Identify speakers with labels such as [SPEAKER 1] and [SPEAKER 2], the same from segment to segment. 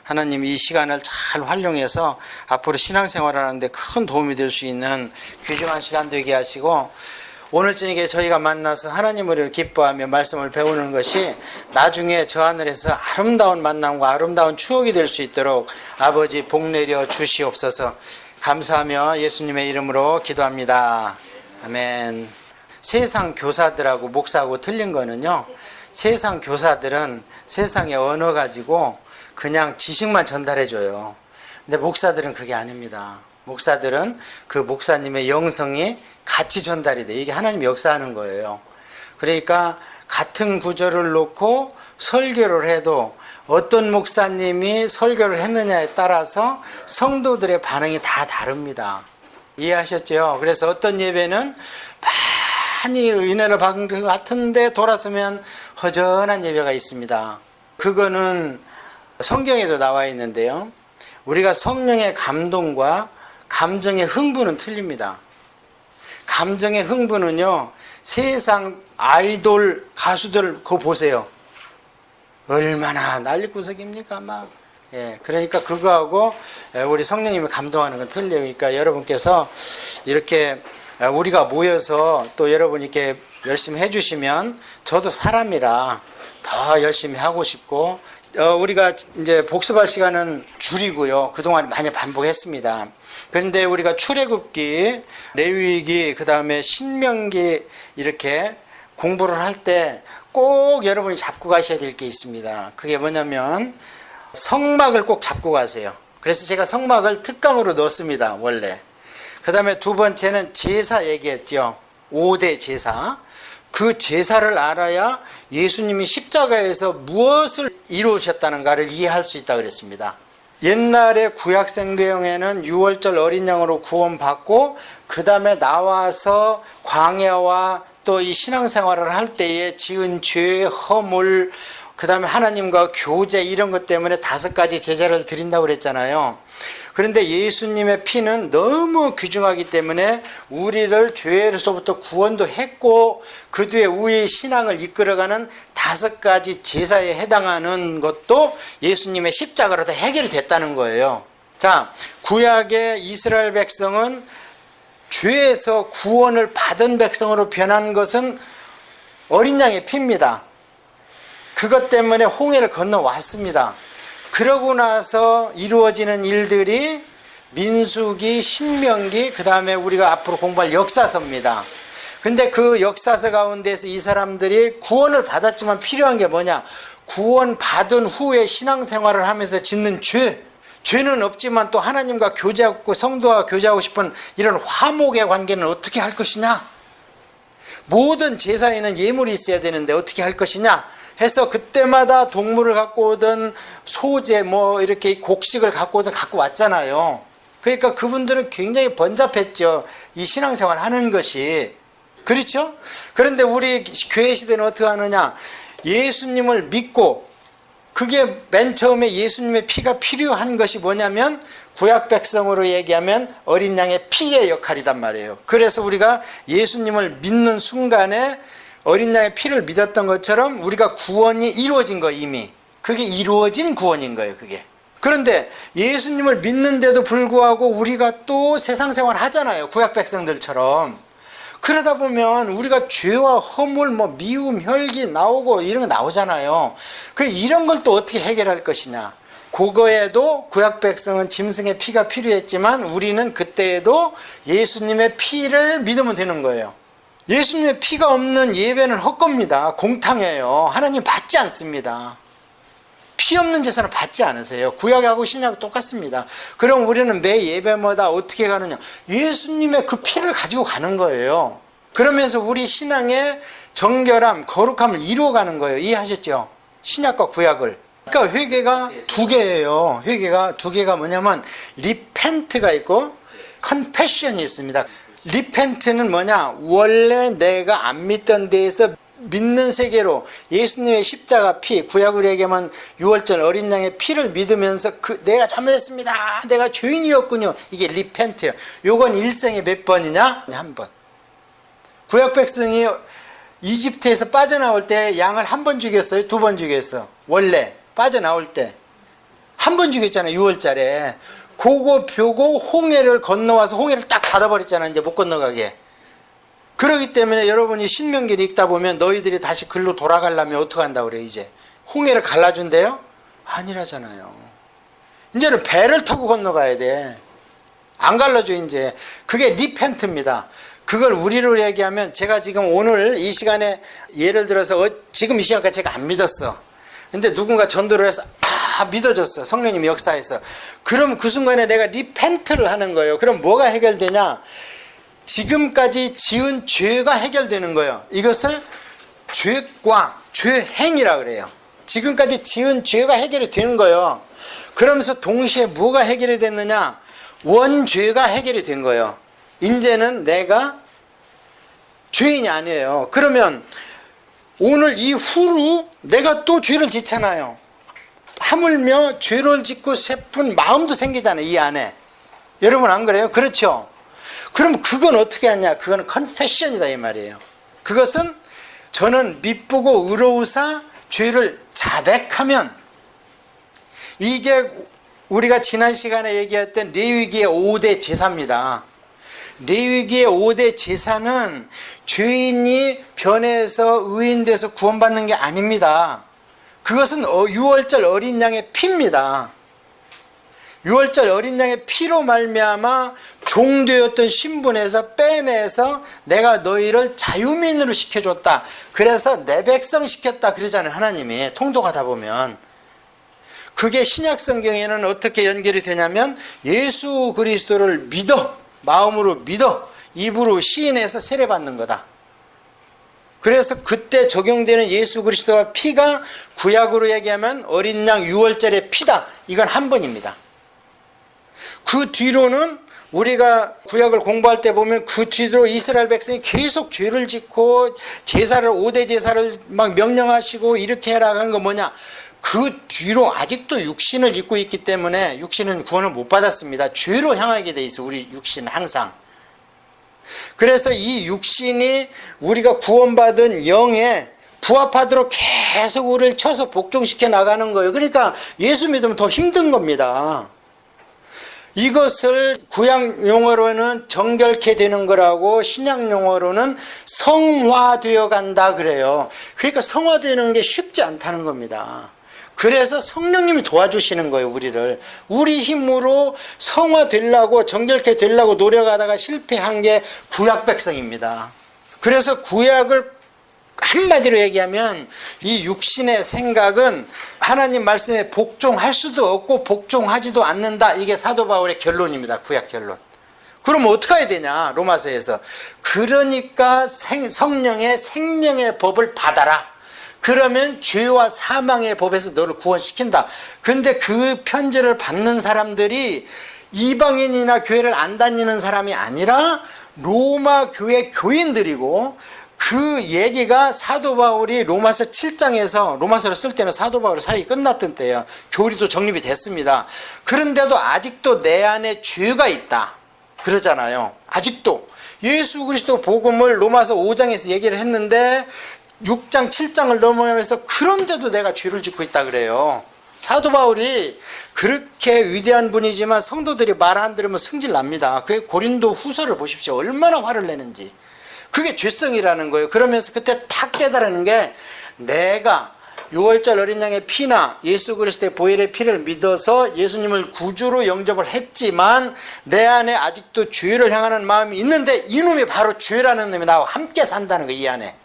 [SPEAKER 1] 하나님 이 시간을 잘 활용해서 앞으로 신앙생활을 하는데 큰 도움이 될 수 있는 귀중한 시간 되게 하시고, 오늘 저녁에 저희가 만나서 하나님을 기뻐하며 말씀을 배우는 것이 나중에 저 하늘에서 아름다운 만남과 아름다운 추억이 될 수 있도록 아버지 복 내려 주시옵소서. 감사하며 예수님의 이름으로 기도합니다. 아멘. 세상 교사들하고 목사하고 틀린 거는요, 세상 교사들은 세상의 언어 가지고 그냥 지식만 전달해 줘요. 근데 목사들은 그게 아닙니다. 목사들은 그 목사님의 영성이 같이 전달이 돼. 이게 하나님 역사하는 거예요. 그러니까 같은 구절을 놓고 설교를 해도 어떤 목사님이 설교를 했느냐에 따라서 성도들의 반응이 다 다릅니다. 이해하셨죠? 그래서 어떤 예배는 많이 은혜를 받은 것 같은데 돌아서면 허전한 예배가 있습니다. 그거는 성경에도 나와 있는데요, 우리가 성령의 감동과 감정의 흥분은 틀립니다. 감정의 흥분은요, 세상 아이돌 가수들 그거 보세요. 얼마나 난리구석입니까 막. 예, 그러니까 그거하고 우리 성령님이 감동하는 건 틀려요. 그러니까 여러분께서 이렇게 우리가 모여서 또 여러분이 이렇게 열심히 해주시면 저도 사람이라 더 열심히 하고 싶고, 우리가 이제 복습할 시간은 줄이고요. 그동안 많이 반복했습니다. 그런데 우리가 출애굽기, 레위기, 그 다음에 신명기 이렇게 공부를 할 때 꼭 여러분이 잡고 가셔야 될 게 있습니다. 그게 뭐냐면 성막을 꼭 잡고 가세요. 그래서 제가 성막을 특강으로 넣었습니다, 원래. 그 다음에 두 번째는 제사 얘기했죠. 5대 제사. 그 제사를 알아야 예수님이 십자가에서 무엇을 이루셨다는가를 이해할 수 있다고 그랬습니다. 옛날에 구약성경에는 유월절 어린 양으로 구원받고 그 다음에 나와서 광야와 또 이 신앙생활을 할 때에 지은 죄, 허물, 그 다음에 하나님과 교제 이런 것 때문에 5가지 제사를 드린다고 그랬잖아요. 그런데 예수님의 피는 너무 귀중하기 때문에 우리를 죄에서부터 구원도 했고 그 뒤에 우리의 신앙을 이끌어가는 5가지 제사에 해당하는 것도 예수님의 십자가로 다 해결이 됐다는 거예요. 자, 구약의 이스라엘 백성은 죄에서 구원을 받은 백성으로 변한 것은 어린 양의 피입니다. 그것 때문에 홍해를 건너왔습니다. 그러고 나서 이루어지는 일들이 민수기, 신명기, 그 다음에 우리가 앞으로 공부할 역사서입니다. 근데 그 역사서 가운데서 이 사람들이 구원을 받았지만 필요한 게 뭐냐? 구원 받은 후에 신앙생활을 하면서 짓는 죄. 죄는 없지만 또 하나님과 교제하고 성도와 교제하고 싶은 이런 화목의 관계는 어떻게 할 것이냐? 모든 제사에는 예물이 있어야 되는데 어떻게 할 것이냐? 해서 그때마다 동물을 갖고 오든 소재 뭐 이렇게 곡식을 갖고 오든 갖고 왔잖아요. 그러니까 그분들은 굉장히 번잡했죠. 이 신앙생활 하는 것이. 그렇죠? 그런데 우리 교회 시대는 어떻게 하느냐? 예수님을 믿고, 그게 맨 처음에 예수님의 피가 필요한 것이 뭐냐면 구약 백성으로 얘기하면 어린 양의 피의 역할이단 말이에요. 그래서 우리가 예수님을 믿는 순간에 어린 양의 피를 믿었던 것처럼 우리가 구원이 이루어진 거, 이미 그게 이루어진 구원인 거예요, 그게. 그런데 예수님을 믿는데도 불구하고 우리가 또 세상 생활 하잖아요, 구약 백성들처럼. 그러다 보면 우리가 죄와 허물, 뭐 미움, 혈기 나오고 이런 거 나오잖아요. 그 이런 걸 또 어떻게 해결할 것이냐? 그거에도 구약 백성은 짐승의 피가 필요했지만 우리는 그때에도 예수님의 피를 믿으면 되는 거예요. 예수님의 피가 없는 예배는 헛겁니다. 공탕이에요. 하나님 받지 않습니다. 피 없는 제사는 받지 않으세요. 구약하고 신약은 똑같습니다. 그럼 우리는 매 예배마다 어떻게 가느냐? 예수님의 그 피를 가지고 가는 거예요. 그러면서 우리 신앙의 정결함, 거룩함을 이루어가는 거예요. 이해하셨죠? 신약과 구약을. 그러니까 회개가 2개예요. 회개가 2개가 뭐냐면 리펜트가 있고 컨페션이 있습니다. 리펜트는 뭐냐? 원래 내가 안 믿던 데에서 믿는 세계로 예수님의 십자가 피, 구약으로 얘기하면 유월절 어린 양의 피를 믿으면서 내가 잘못했습니다, 내가 죄인이었군요, 이게 리펜트예요. 요건 일생에 몇 번이냐? 한 번. 구약 백성이 이집트에서 빠져나올 때 양을 1번 죽였어요, 2번 죽였어? 원래 빠져나올 때 한 번 죽였잖아요. 6월달에. 그거 벼고 홍해를 건너와서 홍해를 딱 닫아버렸잖아요. 이제 못 건너가게. 그렇기 때문에 여러분이 신명기를 읽다 보면 너희들이 다시 글로 돌아가려면 어떻게 한다고 그래요. 이제 홍해를 갈라준대요? 아니라잖아요. 이제는 배를 타고 건너가야 돼. 안 갈라줘. 이제 그게 리펜트입니다. 그걸 우리로 얘기하면, 제가 지금 오늘 이 시간에 예를 들어서 지금 이 시간까지 제가 안 믿었어. 근데 누군가 전도를 해서 믿어졌어. 성령님이 역사해서. 그럼 그 순간에 내가 리펜트를 하는 거예요. 그럼 뭐가 해결되냐? 지금까지 지은 죄가 해결되는 거예요. 이것을 죄과 죄행이라 그래요. 지금까지 지은 죄가 해결이 되는 거예요. 그러면서 동시에 뭐가 해결이 됐느냐? 원죄가 해결이 된 거예요. 이제는 내가 죄인이 아니에요. 그러면 오늘 이후로 내가 또 죄를 짓잖아요. 하물며 죄를 짓고 싶은 마음도 생기잖아요. 이 안에. 여러분 안 그래요? 그렇죠? 그럼 그건 어떻게 하냐? 그건 컨페션이다 이 말이에요. 그것은 저는 미쁘고 의로우사 죄를 자백하면, 이게 우리가 지난 시간에 얘기했던 레위기의 5대 제사입니다. 레위기의 5대 제사는 죄인이 변해서 의인돼서 구원받는 게 아닙니다. 그것은 6월절 어린 양의 피입니다. 6월절 어린 양의 피로 말미암아 종되었던 신분에서 빼내서 내가 너희를 자유민으로 시켜줬다. 그래서 내 백성 시켰다 그러잖아요. 하나님이 통독하다 보면. 그게 신약 성경에는 어떻게 연결이 되냐면, 예수 그리스도를 믿어, 마음으로 믿어, 입으로 시인해서 세례받는 거다. 그래서 그때 적용되는 예수 그리스도와 피가 구약으로 얘기하면 어린 양 6월절의 피다. 이건 한 번입니다. 그 뒤로는 우리가 구약을 공부할 때 보면 그 뒤로 이스라엘 백성이 계속 죄를 짓고 제사를 5대 제사를 막 명령하시고 이렇게 해라 하는 거 뭐냐? 그 뒤로 아직도 육신을 입고 있기 때문에 육신은 구원을 못 받았습니다. 죄로 향하게 돼 있어. 우리 육신은 항상. 그래서 이 육신이 우리가 구원받은 영에 부합하도록 계속 우리를 쳐서 복종시켜 나가는 거예요. 그러니까 예수 믿으면 더 힘든 겁니다. 이것을 구약 용어로는 정결케 되는 거라고, 신약 용어로는 성화되어 간다 그래요. 그러니까 성화되는 게 쉽지 않다는 겁니다. 그래서 성령님이 도와주시는 거예요. 우리를. 우리 힘으로 성화되려고, 정결케 되려고 노력하다가 실패한 게 구약 백성입니다. 그래서 구약을 한마디로 얘기하면 이 육신의 생각은 하나님 말씀에 복종할 수도 없고 복종하지도 않는다. 이게 사도 바울의 결론입니다. 구약 결론. 그럼 어떻게 해야 되냐? 로마서에서. 그러니까 성령의 생명의 법을 받아라. 그러면 죄와 사망의 법에서 너를 구원시킨다. 근데 그 편지를 받는 사람들이 이방인이나 교회를 안 다니는 사람이 아니라 로마 교회 교인들이고, 그 얘기가 사도 바울이 로마서 7장에서, 로마서를 쓸 때는 사도 바울의 사역이 끝났던 때예요. 교리도 정립이 됐습니다. 그런데도 아직도 내 안에 죄가 있다 그러잖아요. 아직도 예수 그리스도 복음을 로마서 5장에서 얘기를 했는데 6장 7장을 넘어가면서 그런데도 내가 죄를 짓고 있다 그래요. 사도 바울이 그렇게 위대한 분이지만 성도들이 말 안 들으면 승질 납니다. 그 고린도 후서를 보십시오. 얼마나 화를 내는지. 그게 죄성이라는 거예요. 그러면서 그때 탁 깨달은 게, 내가 6월절 어린 양의 피나 예수 그리스도의 보혈의 피를 믿어서 예수님을 구주로 영접을 했지만 내 안에 아직도 죄를 향하는 마음이 있는데, 이놈이 바로 죄라는 놈이 나와 함께 산다는 거예요. 이 안에.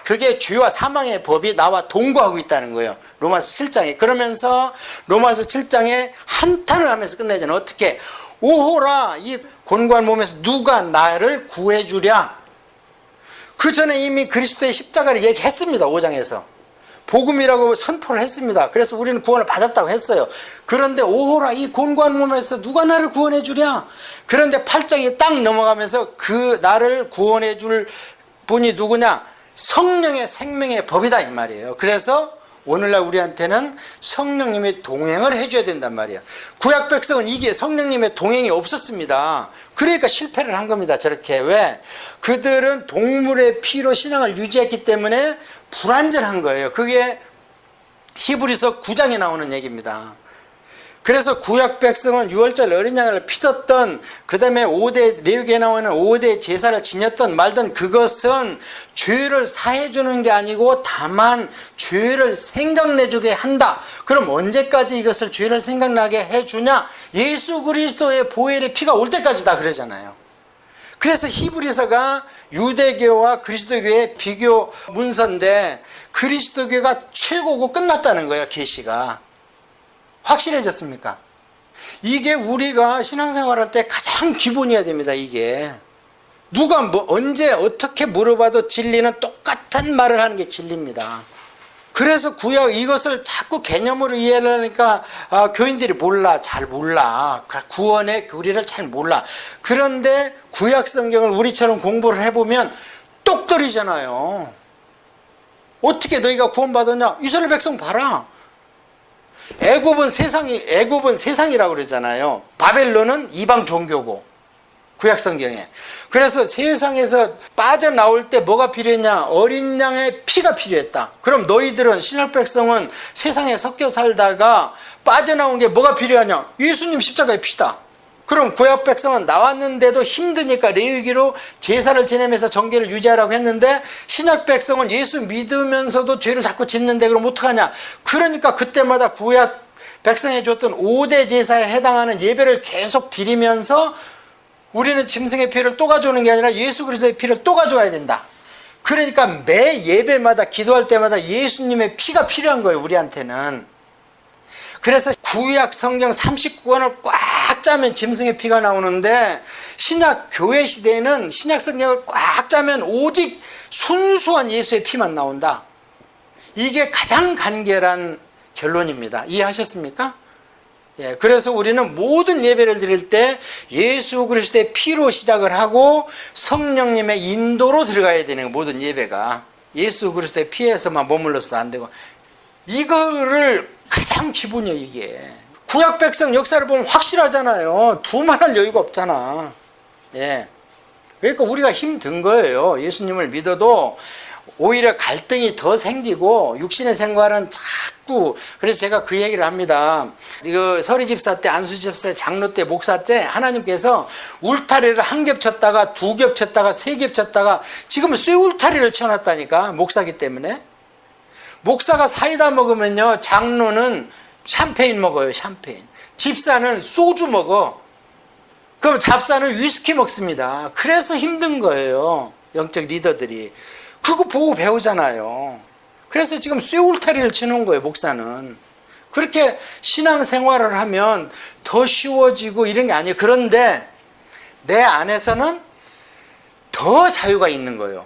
[SPEAKER 1] 그게 죄와 사망의 법이 나와 동거하고 있다는 거예요. 로마서 7장에. 그러면서 로마서 7장에 한탄을 하면서 끝내잖아요. 어떻게? 오호라, 이 곤고한 몸에서 누가 나를 구해주랴. 그 전에 이미 그리스도의 십자가를 얘기했습니다. 5장에서. 복음이라고 선포를 했습니다. 그래서 우리는 구원을 받았다고 했어요. 그런데 오호라, 이 곤고한 몸에서 누가 나를 구원해 주랴. 그런데 8장이 딱 넘어가면서 그 나를 구원해 줄 분이 누구냐? 성령의 생명의 법이다 이 말이에요. 그래서 오늘날 우리한테는 성령님의 동행을 해줘야 된단 말이에요. 구약 백성은 이게 성령님의 동행이 없었습니다. 그러니까 실패를 한 겁니다. 저렇게. 왜? 그들은 동물의 피로 신앙을 유지했기 때문에 불완전한 거예요. 그게 히브리서 9장에 나오는 얘기입니다. 그래서 구약 백성은 유월절 어린 양을 피웠던, 그 다음에 5대 레위기에 나오는 5대 제사를 지녔던 말든 그것은 죄를 사해 주는 게 아니고 다만 죄를 생각내주게 한다. 그럼 언제까지 이것을 죄를 생각나게 해주냐? 예수 그리스도의 보혈의 피가 올 때까지다 그러잖아요. 그래서 히브리서가 유대교와 그리스도교의 비교 문서인데 그리스도교가 최고고 끝났다는 거예요. 계시가 확실해졌습니까? 이게 우리가 신앙생활할 때 가장 기본이어야 됩니다. 이게 누가 언제 어떻게 물어봐도 진리는 똑같은 말을 하는 게 진리입니다. 그래서 구약 이것을 자꾸 개념으로 이해를 하니까 교인들이 잘 몰라. 구원의 교리를 잘 몰라. 그런데 구약 성경을 우리처럼 공부를 해보면 똑떨이잖아요. 어떻게 너희가 구원받았냐? 이스라엘 백성 봐라. 애굽은 세상이라고 그러잖아요. 바벨론은 이방 종교고 구약 성경에. 그래서 세상에서 빠져나올 때 뭐가 필요했냐? 어린 양의 피가 필요했다. 그럼 너희들은 신약 백성은 세상에 섞여 살다가 빠져나온 게 뭐가 필요하냐? 예수님 십자가의 피다. 그럼 구약 백성은 나왔는데도 힘드니까 레위기로 제사를 지내면서 정계를 유지하라고 했는데 신약 백성은 예수 믿으면서도 죄를 자꾸 짓는데 그럼 어떡하냐? 그러니까 그때마다 구약 백성에 줬던 5대 제사에 해당하는 예배를 계속 드리면서 우리는 짐승의 피를 또 가져오는 게 아니라 예수 그리스도의 피를 또 가져와야 된다. 그러니까 매 예배마다 기도할 때마다 예수님의 피가 필요한 거예요. 우리한테는. 그래서 구약 성경 39권을 꽉 짜면 짐승의 피가 나오는데 신약 교회 시대에는 신약 성경을 꽉 짜면 오직 순수한 예수의 피만 나온다. 이게 가장 간결한 결론입니다. 이해하셨습니까? 예, 그래서 우리는 모든 예배를 드릴 때 예수 그리스도의 피로 시작을 하고 성령님의 인도로 들어가야 되는 모든 예배가 예수 그리스도의 피에서만 머물러서도 안 되고 이거를 가장 기본이에요. 이게 구약 백성 역사를 보면 확실하잖아요. 두말할 여유가 없잖아. 예, 그러니까 우리가 힘든 거예요. 예수님을 믿어도 오히려 갈등이 더 생기고 육신의 생활은 자꾸. 그래서 제가 그 얘기를 합니다. 이거 서리집사 때, 안수집사 장로 때, 목사 때 하나님께서 울타리를 한 겹 쳤다가 두 겹 쳤다가 세 겹 쳤다가 지금은 쇠 울타리를 쳐놨다니까. 목사기 때문에. 목사가 사이다 먹으면요 장로는 샴페인 먹어요. 샴페인. 집사는 소주 먹어. 그럼 잡사는 위스키 먹습니다. 그래서 힘든 거예요. 영적 리더들이. 그거 보고 배우잖아요. 그래서 지금 쇠 울타리를 치는 거예요. 목사는. 그렇게 신앙생활을 하면 더 쉬워지고 이런 게 아니에요. 그런데 내 안에서는 더 자유가 있는 거예요.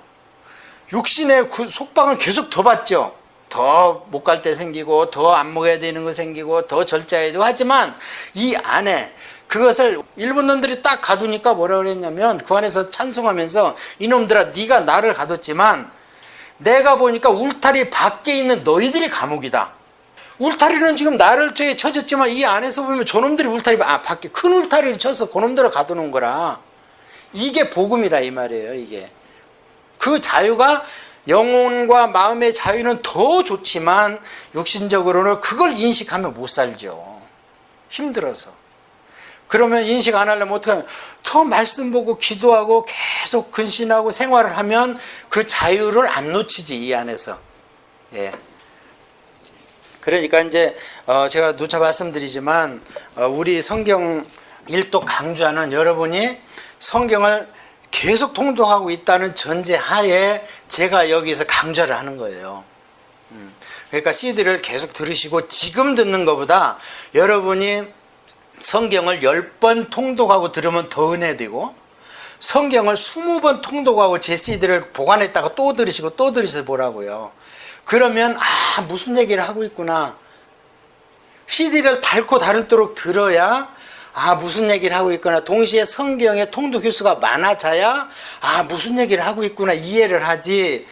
[SPEAKER 1] 육신의 그 속박을 계속 더 받죠. 더 못 갈 때 생기고 더 안 먹어야 되는 거 생기고 더 절제해야 되고 하지만 이 안에 그것을 일본 놈들이 딱 가두니까 뭐라 그랬냐면 그 안에서 찬송하면서 이놈들아 네가 나를 가뒀지만 내가 보니까 울타리 밖에 있는 너희들이 감옥이다. 울타리는 지금 나를 죄에 쳐졌지만 이 안에서 보면 저놈들이 울타리 밖에 큰 울타리를 쳐서 그놈들을 가두는 거라. 이게 복음이라 이 말이에요. 이게 그 자유가 영혼과 마음의 자유는 더 좋지만 육신적으로는 그걸 인식하면 못 살죠. 힘들어서. 그러면 인식 안 하려면 어떻게 하면 더 말씀 보고 기도하고 계속 근신하고 생활을 하면 그 자유를 안 놓치지 이 안에서. 예. 그러니까 이제 제가 누차 말씀드리지만 우리 성경 일독 강좌는 여러분이 성경을 계속 통독하고 있다는 전제하에 제가 여기서 강좌를 하는 거예요. 그러니까 CD를 계속 들으시고 지금 듣는 것보다 여러분이 성경을 10번 통독하고 들으면 더 은혜되고 성경을 20번 통독하고 제 CD를 보관했다가 또 들으시고 또 들으셔서 보라고요. 그러면 무슨 얘기를 하고 있구나. CD를 닳고 닳도록 들어야 무슨 얘기를 하고 있구나. 동시에 성경의 통독 교수가 많아져야 무슨 얘기를 하고 있구나 이해를 하지.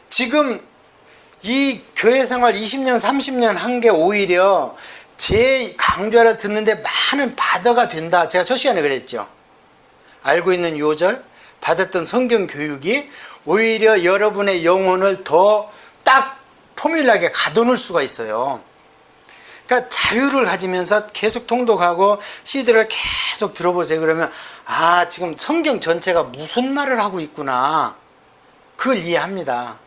[SPEAKER 1] 지금 이 교회 생활 20년 30년 한 게 오히려 제 강좌를 듣는데 많은 바더가 된다. 제가 첫 시간에 그랬죠. 알고 있는 요절 받았던 성경 교육이 오히려 여러분의 영혼을 더 딱 포뮬하게 가둬놓을 수가 있어요. 그러니까 자유를 가지면서 계속 통독하고 CD를 계속 들어보세요. 그러면 지금 성경 전체가 무슨 말을 하고 있구나. 그걸 이해합니다.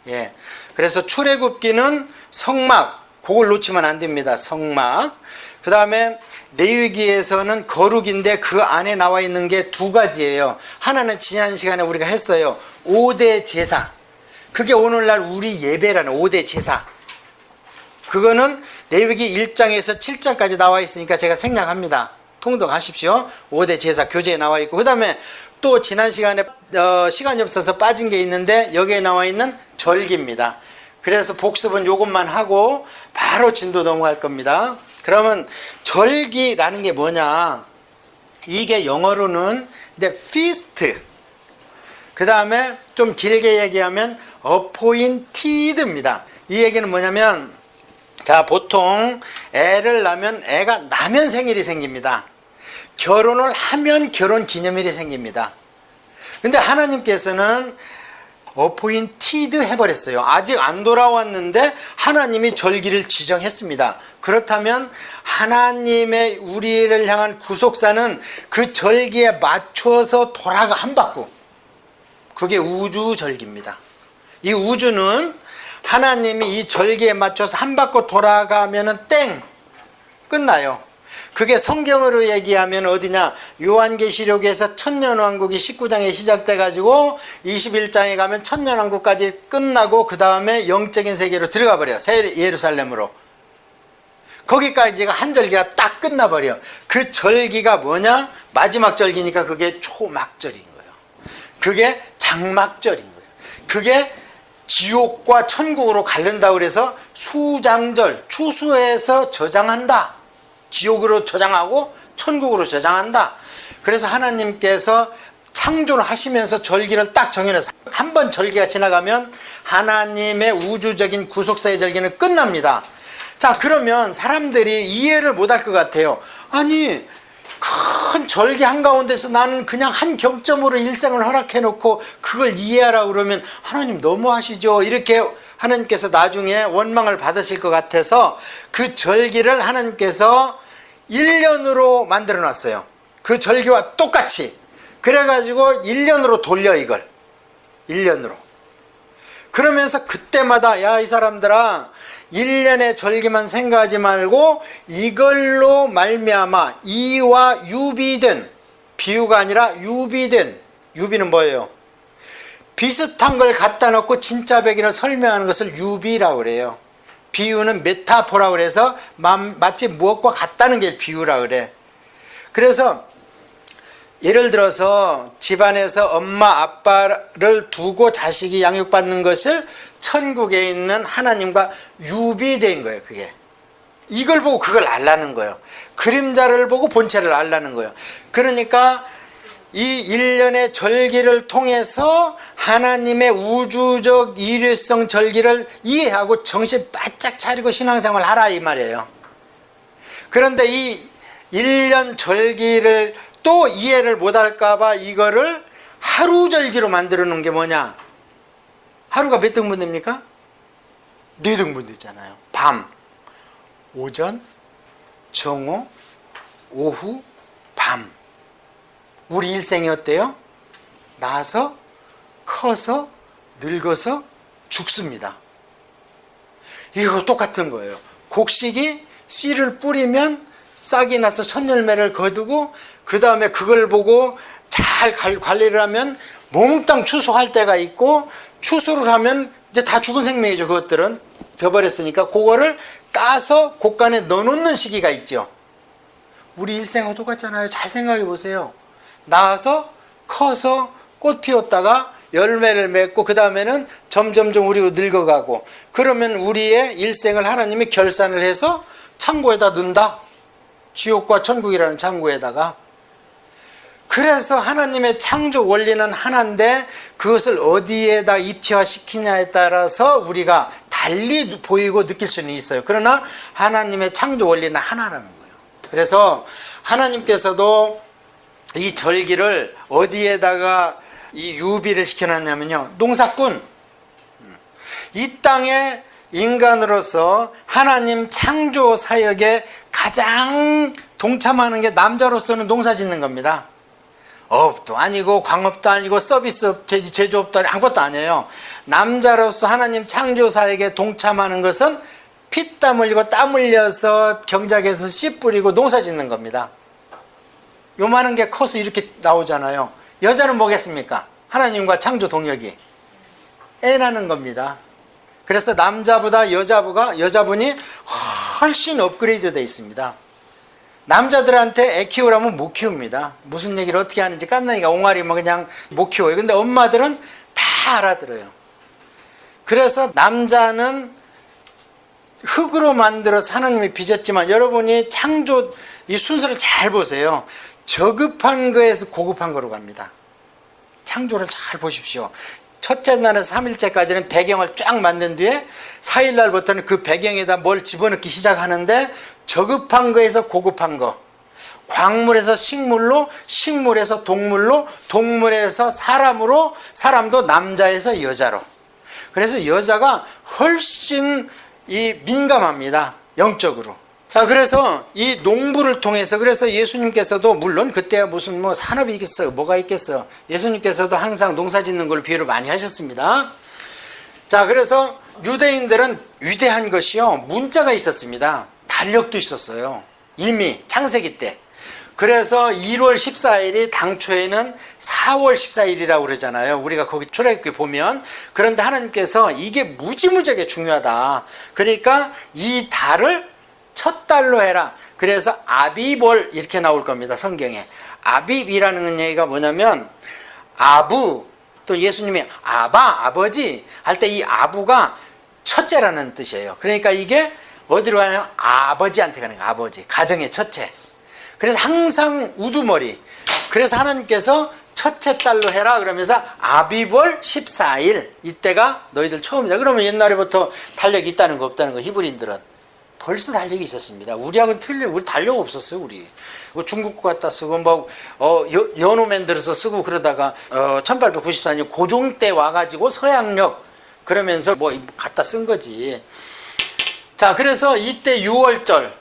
[SPEAKER 1] 예. 그래서 출애굽기는 성막, 그걸 놓치면 안 됩니다. 성막. 그 다음에 레위기에서는 거룩인데 그 안에 나와 있는 게 두 가지예요. 하나는 지난 시간에 우리가 했어요. 5대 제사. 그게 오늘날 우리 예배라는 5대 제사. 그거는 레위기 1장에서 7장까지 나와 있으니까 제가 생략합니다. 통독하십시오. 5대 제사 교재에 나와 있고, 그 다음에 또 지난 시간에 시간이 없어서 빠진 게 있는데 여기에 나와 있는 절기입니다. 그래서 복습은 요것만 하고 바로 진도 넘어갈 겁니다. 그러면 절기라는 게 뭐냐? 이게 영어로는 feast. 그 다음에 좀 길게 얘기하면 appointed입니다. 이 얘기는 뭐냐면, 자, 보통 애를 낳으면 애가 나면 생일이 생깁니다. 결혼을 하면 결혼 기념일이 생깁니다. 근데 하나님께서는 appointed 해버렸어요. 아직 안 돌아왔는데 하나님이 절기를 지정했습니다. 그렇다면 하나님의 우리를 향한 구속사는 그 절기에 맞춰서 돌아가 한 바퀴. 그게 우주절기입니다. 이 우주는 하나님이 이 절기에 맞춰서 한 바퀴 돌아가면은 땡! 끝나요. 그게 성경으로 얘기하면 어디냐? 요한계시록에서 천년왕국이 19장에 시작돼 가지고 21장에 가면 천년왕국까지 끝나고 그 다음에 영적인 세계로 들어가 버려. 새 예루살렘으로. 거기까지가 한 절기가 딱 끝나버려. 그 절기가 뭐냐? 마지막 절기니까 그게 초막절인 거예요. 그게 장막절인 거예요. 그게 지옥과 천국으로 가른다고 그래서 수장절, 추수해서 저장한다. 지옥으로 저장하고 천국으로 저장한다. 그래서 하나님께서 창조를 하시면서 절기를 딱 정해놔서 한 번 절기가 지나가면 하나님의 우주적인 구속사의 절기는 끝납니다. 자, 그러면 사람들이 이해를 못할 것 같아요. 아니, 큰 절기 한가운데서 나는 그냥 한 경점으로 일생을 허락해놓고 그걸 이해하라고 그러면 하나님 너무하시죠. 이렇게 하나님께서 나중에 원망을 받으실 것 같아서 그 절기를 하나님께서 1년으로 만들어 놨어요. 그 절기와 똑같이. 그래가지고 1년으로 돌려, 이걸. 1년으로. 그러면서 그때마다 야, 이 사람들아, 1년의 절기만 생각하지 말고 이걸로 말미암아 이와 유비된, 비유가 아니라 유비된, 유비는 뭐예요? 비슷한 걸 갖다 놓고 진짜 백이를 설명하는 것을 유비라고 그래요. 비유는 메타포라고 그래서 마치 무엇과 같다는 게 비유라고 그래. 그래서 예를 들어서 집안에서 엄마 아빠를 두고 자식이 양육받는 것을 천국에 있는 하나님과 유비된 거예요. 그게 이걸 보고 그걸 알라는 거예요. 그림자를 보고 본체를 알라는 거예요. 그러니까 이 1년의 절기를 통해서 하나님의 우주적 일회성 절기를 이해하고 정신 바짝 차리고 신앙생활 하라, 이 말이에요. 그런데 이 1년 절기를 또 이해를 못할까 봐 이거를 하루 절기로 만들어 놓은 게 뭐냐? 하루가 몇 등분 됩니까? 4등분 되잖아요. 밤, 오전, 정오, 오후, 밤. 우리 일생이 어때요? 나서, 커서, 늙어서 죽습니다. 이거 똑같은 거예요. 곡식이 씨를 뿌리면 싹이 나서 첫열매를 거두고 그 다음에 그걸 보고 잘 관리를 하면 몽땅 추수할 때가 있고, 추수를 하면 이제 다 죽은 생명이죠. 그것들은 벼버렸으니까 그거를 따서 곡간에 넣어놓는 시기가 있죠. 우리 일생과 똑같잖아요. 잘 생각해 보세요. 나와서 커서 꽃 피웠다가 열매를 맺고 그 다음에는 점점점 우리가 늙어가고, 그러면 우리의 일생을 하나님이 결산을 해서 창고에다 넣는다. 지옥과 천국이라는 창고에다가. 그래서 하나님의 창조 원리는 하나인데 그것을 어디에다 입체화시키냐에 따라서 우리가 달리 보이고 느낄 수는 있어요. 그러나 하나님의 창조 원리는 하나라는 거예요. 그래서 하나님께서도 이 절기를 어디에다가 이 유비를 시켜놨냐면요, 농사꾼, 이 땅에 인간으로서 하나님 창조 사역에 가장 동참하는 게 남자로서는 농사 짓는 겁니다. 업도 아니고 광업도 아니고 서비스업, 제조업도 아니고 아무것도 아니에요. 남자로서 하나님 창조 사역에 동참하는 것은 피땀 흘리고 땀 흘려서 경작해서 씨 뿌리고 농사 짓는 겁니다. 요만한 게 커서 이렇게 나오잖아요. 여자는 뭐겠습니까? 하나님과 창조 동역이 애 낳는 겁니다. 그래서 남자보다 여자분이 훨씬 업그레이드 되어 있습니다. 남자들한테 애 키우라면 못 키웁니다. 무슨 얘기를 어떻게 하는지 깐나니가 옹알이면 그냥 못 키워요. 근데 엄마들은 다 알아들어요. 그래서 남자는 흙으로 만들어서 하나님이 빚었지만 여러분이 창조 이 순서를 잘 보세요. 저급한 거에서 고급한 거로 갑니다. 창조를 잘 보십시오. 첫째 날에서 3일째까지는 배경을 쫙 만든 뒤에 4일 날부터는 그 배경에다 뭘 집어넣기 시작하는데 저급한 거에서 고급한 거, 광물에서 식물로, 식물에서 동물로, 동물에서 사람으로, 사람도 남자에서 여자로. 그래서 여자가 훨씬 민감합니다. 영적으로. 자, 그래서 이 농부를 통해서 그래서 예수님께서도 물론 그때 무슨 뭐 산업이 있겠어요. 뭐가 있겠어요. 예수님께서도 항상 농사 짓는 걸 비유를 많이 하셨습니다. 자, 그래서 유대인들은 위대한 것이요. 문자가 있었습니다. 달력도 있었어요. 이미 창세기 때. 그래서 1월 14일이 당초에는 4월 14일이라고 그러잖아요. 우리가 거기 출애굽기 보면. 그런데 하나님께서 이게 무지무지하게 중요하다. 그러니까 이 달을 첫 달로 해라. 그래서 아비볼 이렇게 나올 겁니다. 성경에. 아빕이라는 얘기가 뭐냐면 아부, 또 예수님이 아바, 아버지 할 때 이 아부가 첫째라는 뜻이에요. 그러니까 이게 어디로 가냐면 아버지한테 가는 거예요. 아버지, 가정의 첫째. 그래서 항상 우두머리. 그래서 하나님께서 첫째 달로 해라 그러면서 아비볼 14일 이때가 너희들 처음이다. 그러면 옛날에부터 달력이 있다는 거 없다는 거 히브리인들은 벌써 달력이 있었습니다. 우리하고는 틀려. 우리 달력 없었어요. 우리 중국 거 갖다 쓰고 뭐 연호 만들어서 쓰고 그러다가 1894년 고종 때 와가지고 서양력 그러면서 뭐 갖다 쓴 거지. 자, 그래서 이때 6월절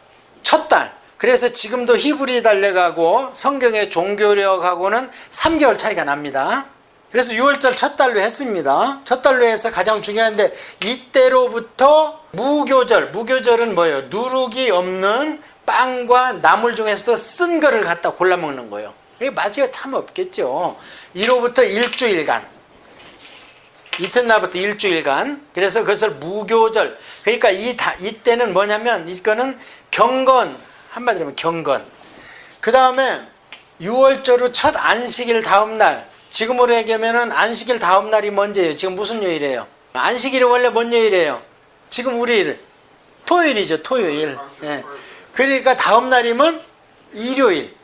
[SPEAKER 1] 첫 달. 그래서 지금도 히브리 달력하고 성경의 종교력하고는 3개월 차이가 납니다. 그래서 6월절 첫 달로 했습니다. 첫 달로 해서 가장 중요한데 이때로부터 무교절. 무교절은 뭐예요? 누룩이 없는 빵과 나물 중에서도 쓴 거를 갖다 골라 먹는 거예요. 이게 맛이 참 없겠죠. 이로부터 일주일간. 이튿날부터 일주일간. 그래서 그것을 무교절. 그러니까 이때는 뭐냐면 이거는 경건. 한마디로 하면 경건. 그 다음에 6월절 후 첫 안식일 다음 날. 지금으로 얘기하면 안식일 다음 날이 뭔지예요? 지금 무슨 요일이에요? 안식일이 원래 뭔 요일이에요? 지금 우리 토요일이죠. 토요일. 예. 그러니까 다음 날이면 일요일.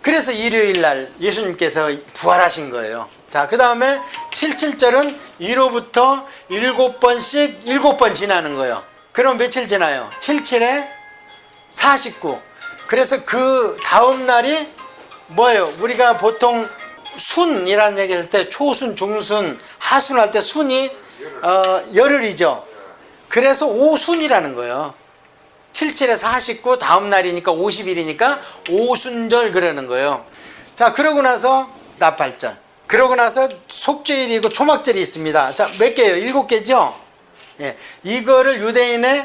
[SPEAKER 1] 그래서 일요일 날 예수님께서 부활하신 거예요. 자, 그 다음에 77절은 1호부터 7번씩 7번 지나는 거예요. 그럼 며칠 지나요? 77에 49. 그래서 그 다음 날이 뭐예요? 우리가 보통 순이라는 얘기를 할 때 초순, 중순, 하순 할 때 순이 열흘이죠. 그래서 오순이라는 거예요. 77에 49 다음 날이니까 50일이니까 오순절 그러는 거예요. 자, 그러고 나서 나팔절. 그러고 나서 속죄일이고 초막절이 있습니다. 자, 몇 개예요? 7개죠? 예. 이거를 유대인의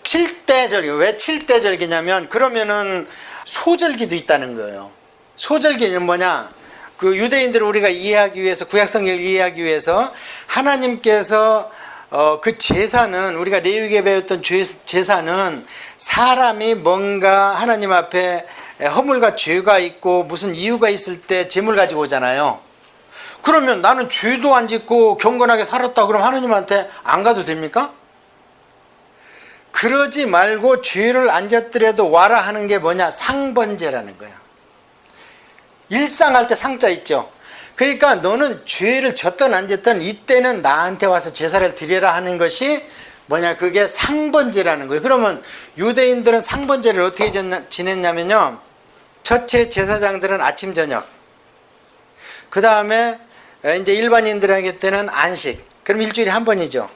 [SPEAKER 1] 7대절기. 왜 7대절기냐면 그러면은 소절기도 있다는 거예요. 소절기는 뭐냐? 그 유대인들을 우리가 이해하기 위해서 구약성경을 이해하기 위해서 하나님께서 그 제사는 우리가 레위기에 배웠던 제사는 사람이 뭔가 하나님 앞에 허물과 죄가 있고 무슨 이유가 있을 때 제물 가지고 오잖아요. 그러면 나는 죄도 안 짓고 경건하게 살았다 그럼 하나님한테 안 가도 됩니까? 그러지 말고 죄를 안 졌더라도 와라 하는 게 뭐냐? 상번제라는 거야. 일상할 때 상자 있죠. 그러니까 너는 죄를 졌든 안 졌든 이때는 나한테 와서 제사를 드려라 하는 것이 뭐냐? 그게 상번제라는 거예요. 그러면 유대인들은 상번제를 어떻게 지냈냐면요. 첫째 제사장들은 아침 저녁. 그 다음에 이제 일반인들에게 때는 안식. 그럼 일주일에 한 번이죠.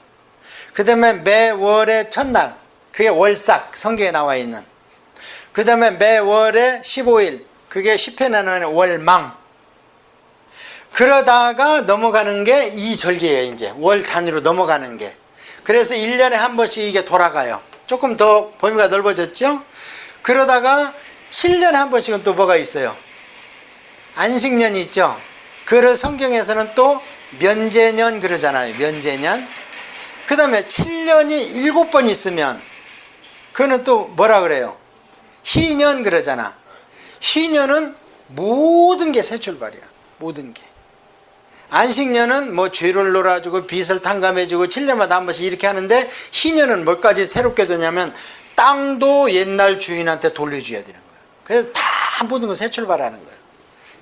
[SPEAKER 1] 그 다음에 매월의 첫날, 그게 월삭, 성경에 나와 있는. 그 다음에 매월의 15일, 그게 시편에 나오는 월망. 그러다가 넘어가는 게 이 절기예요. 이제 월 단위로 넘어가는 게. 그래서 1년에 한 번씩 이게 돌아가요. 조금 더 범위가 넓어졌죠. 그러다가 7년에 한 번씩은 또 뭐가 있어요? 안식년이 있죠. 그걸 성경에서는 또 면제년 그러잖아요. 면제년. 그 다음에 7년이 7번 있으면 그거는 또 뭐라 그래요? 희년 그러잖아. 희년은 모든 게 새 출발이야. 모든 게. 안식년은 뭐 죄를 놀아주고 빚을 탕감해주고 7년마다 한 번씩 이렇게 하는데, 희년은 뭐까지 새롭게 되냐면 땅도 옛날 주인한테 돌려줘야 되는 거예요. 그래서 다 모든 거 새 출발하는 거예요.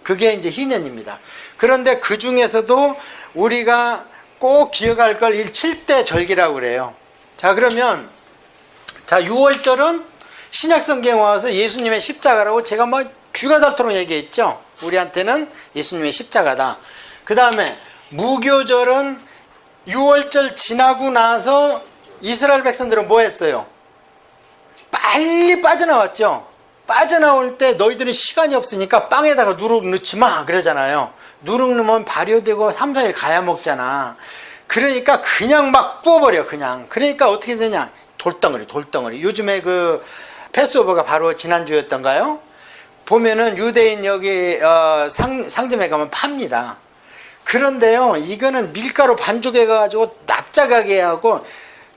[SPEAKER 1] 그게 이제 희년입니다. 그런데 그 중에서도 우리가 꼭 기억할 걸 7대 절기라고 그래요. 자, 그러면 자, 6월절은 신약성경에 와서 예수님의 십자가라고 제가 막 귀가 닳도록 얘기했죠. 우리한테는 예수님의 십자가다. 그 다음에 무교절은 6월절 지나고 나서 이스라엘 백성들은 뭐 했어요? 빨리 빠져나왔죠. 빠져나올 때 너희들은 시간이 없으니까 빵에다가 누룩 넣지 마 그러잖아요. 누룩 넣으면 발효되고 3, 4일 가야 먹잖아. 그러니까 그냥 막 구워버려. 그냥. 그러니까 어떻게 되냐, 돌덩어리. 요즘에 그 패스오버가 바로 지난주였던가요? 보면은 유대인 여기 상점에 가면 팝니다. 그런데요, 이거는 밀가루 반죽해가지고 납작하게 하고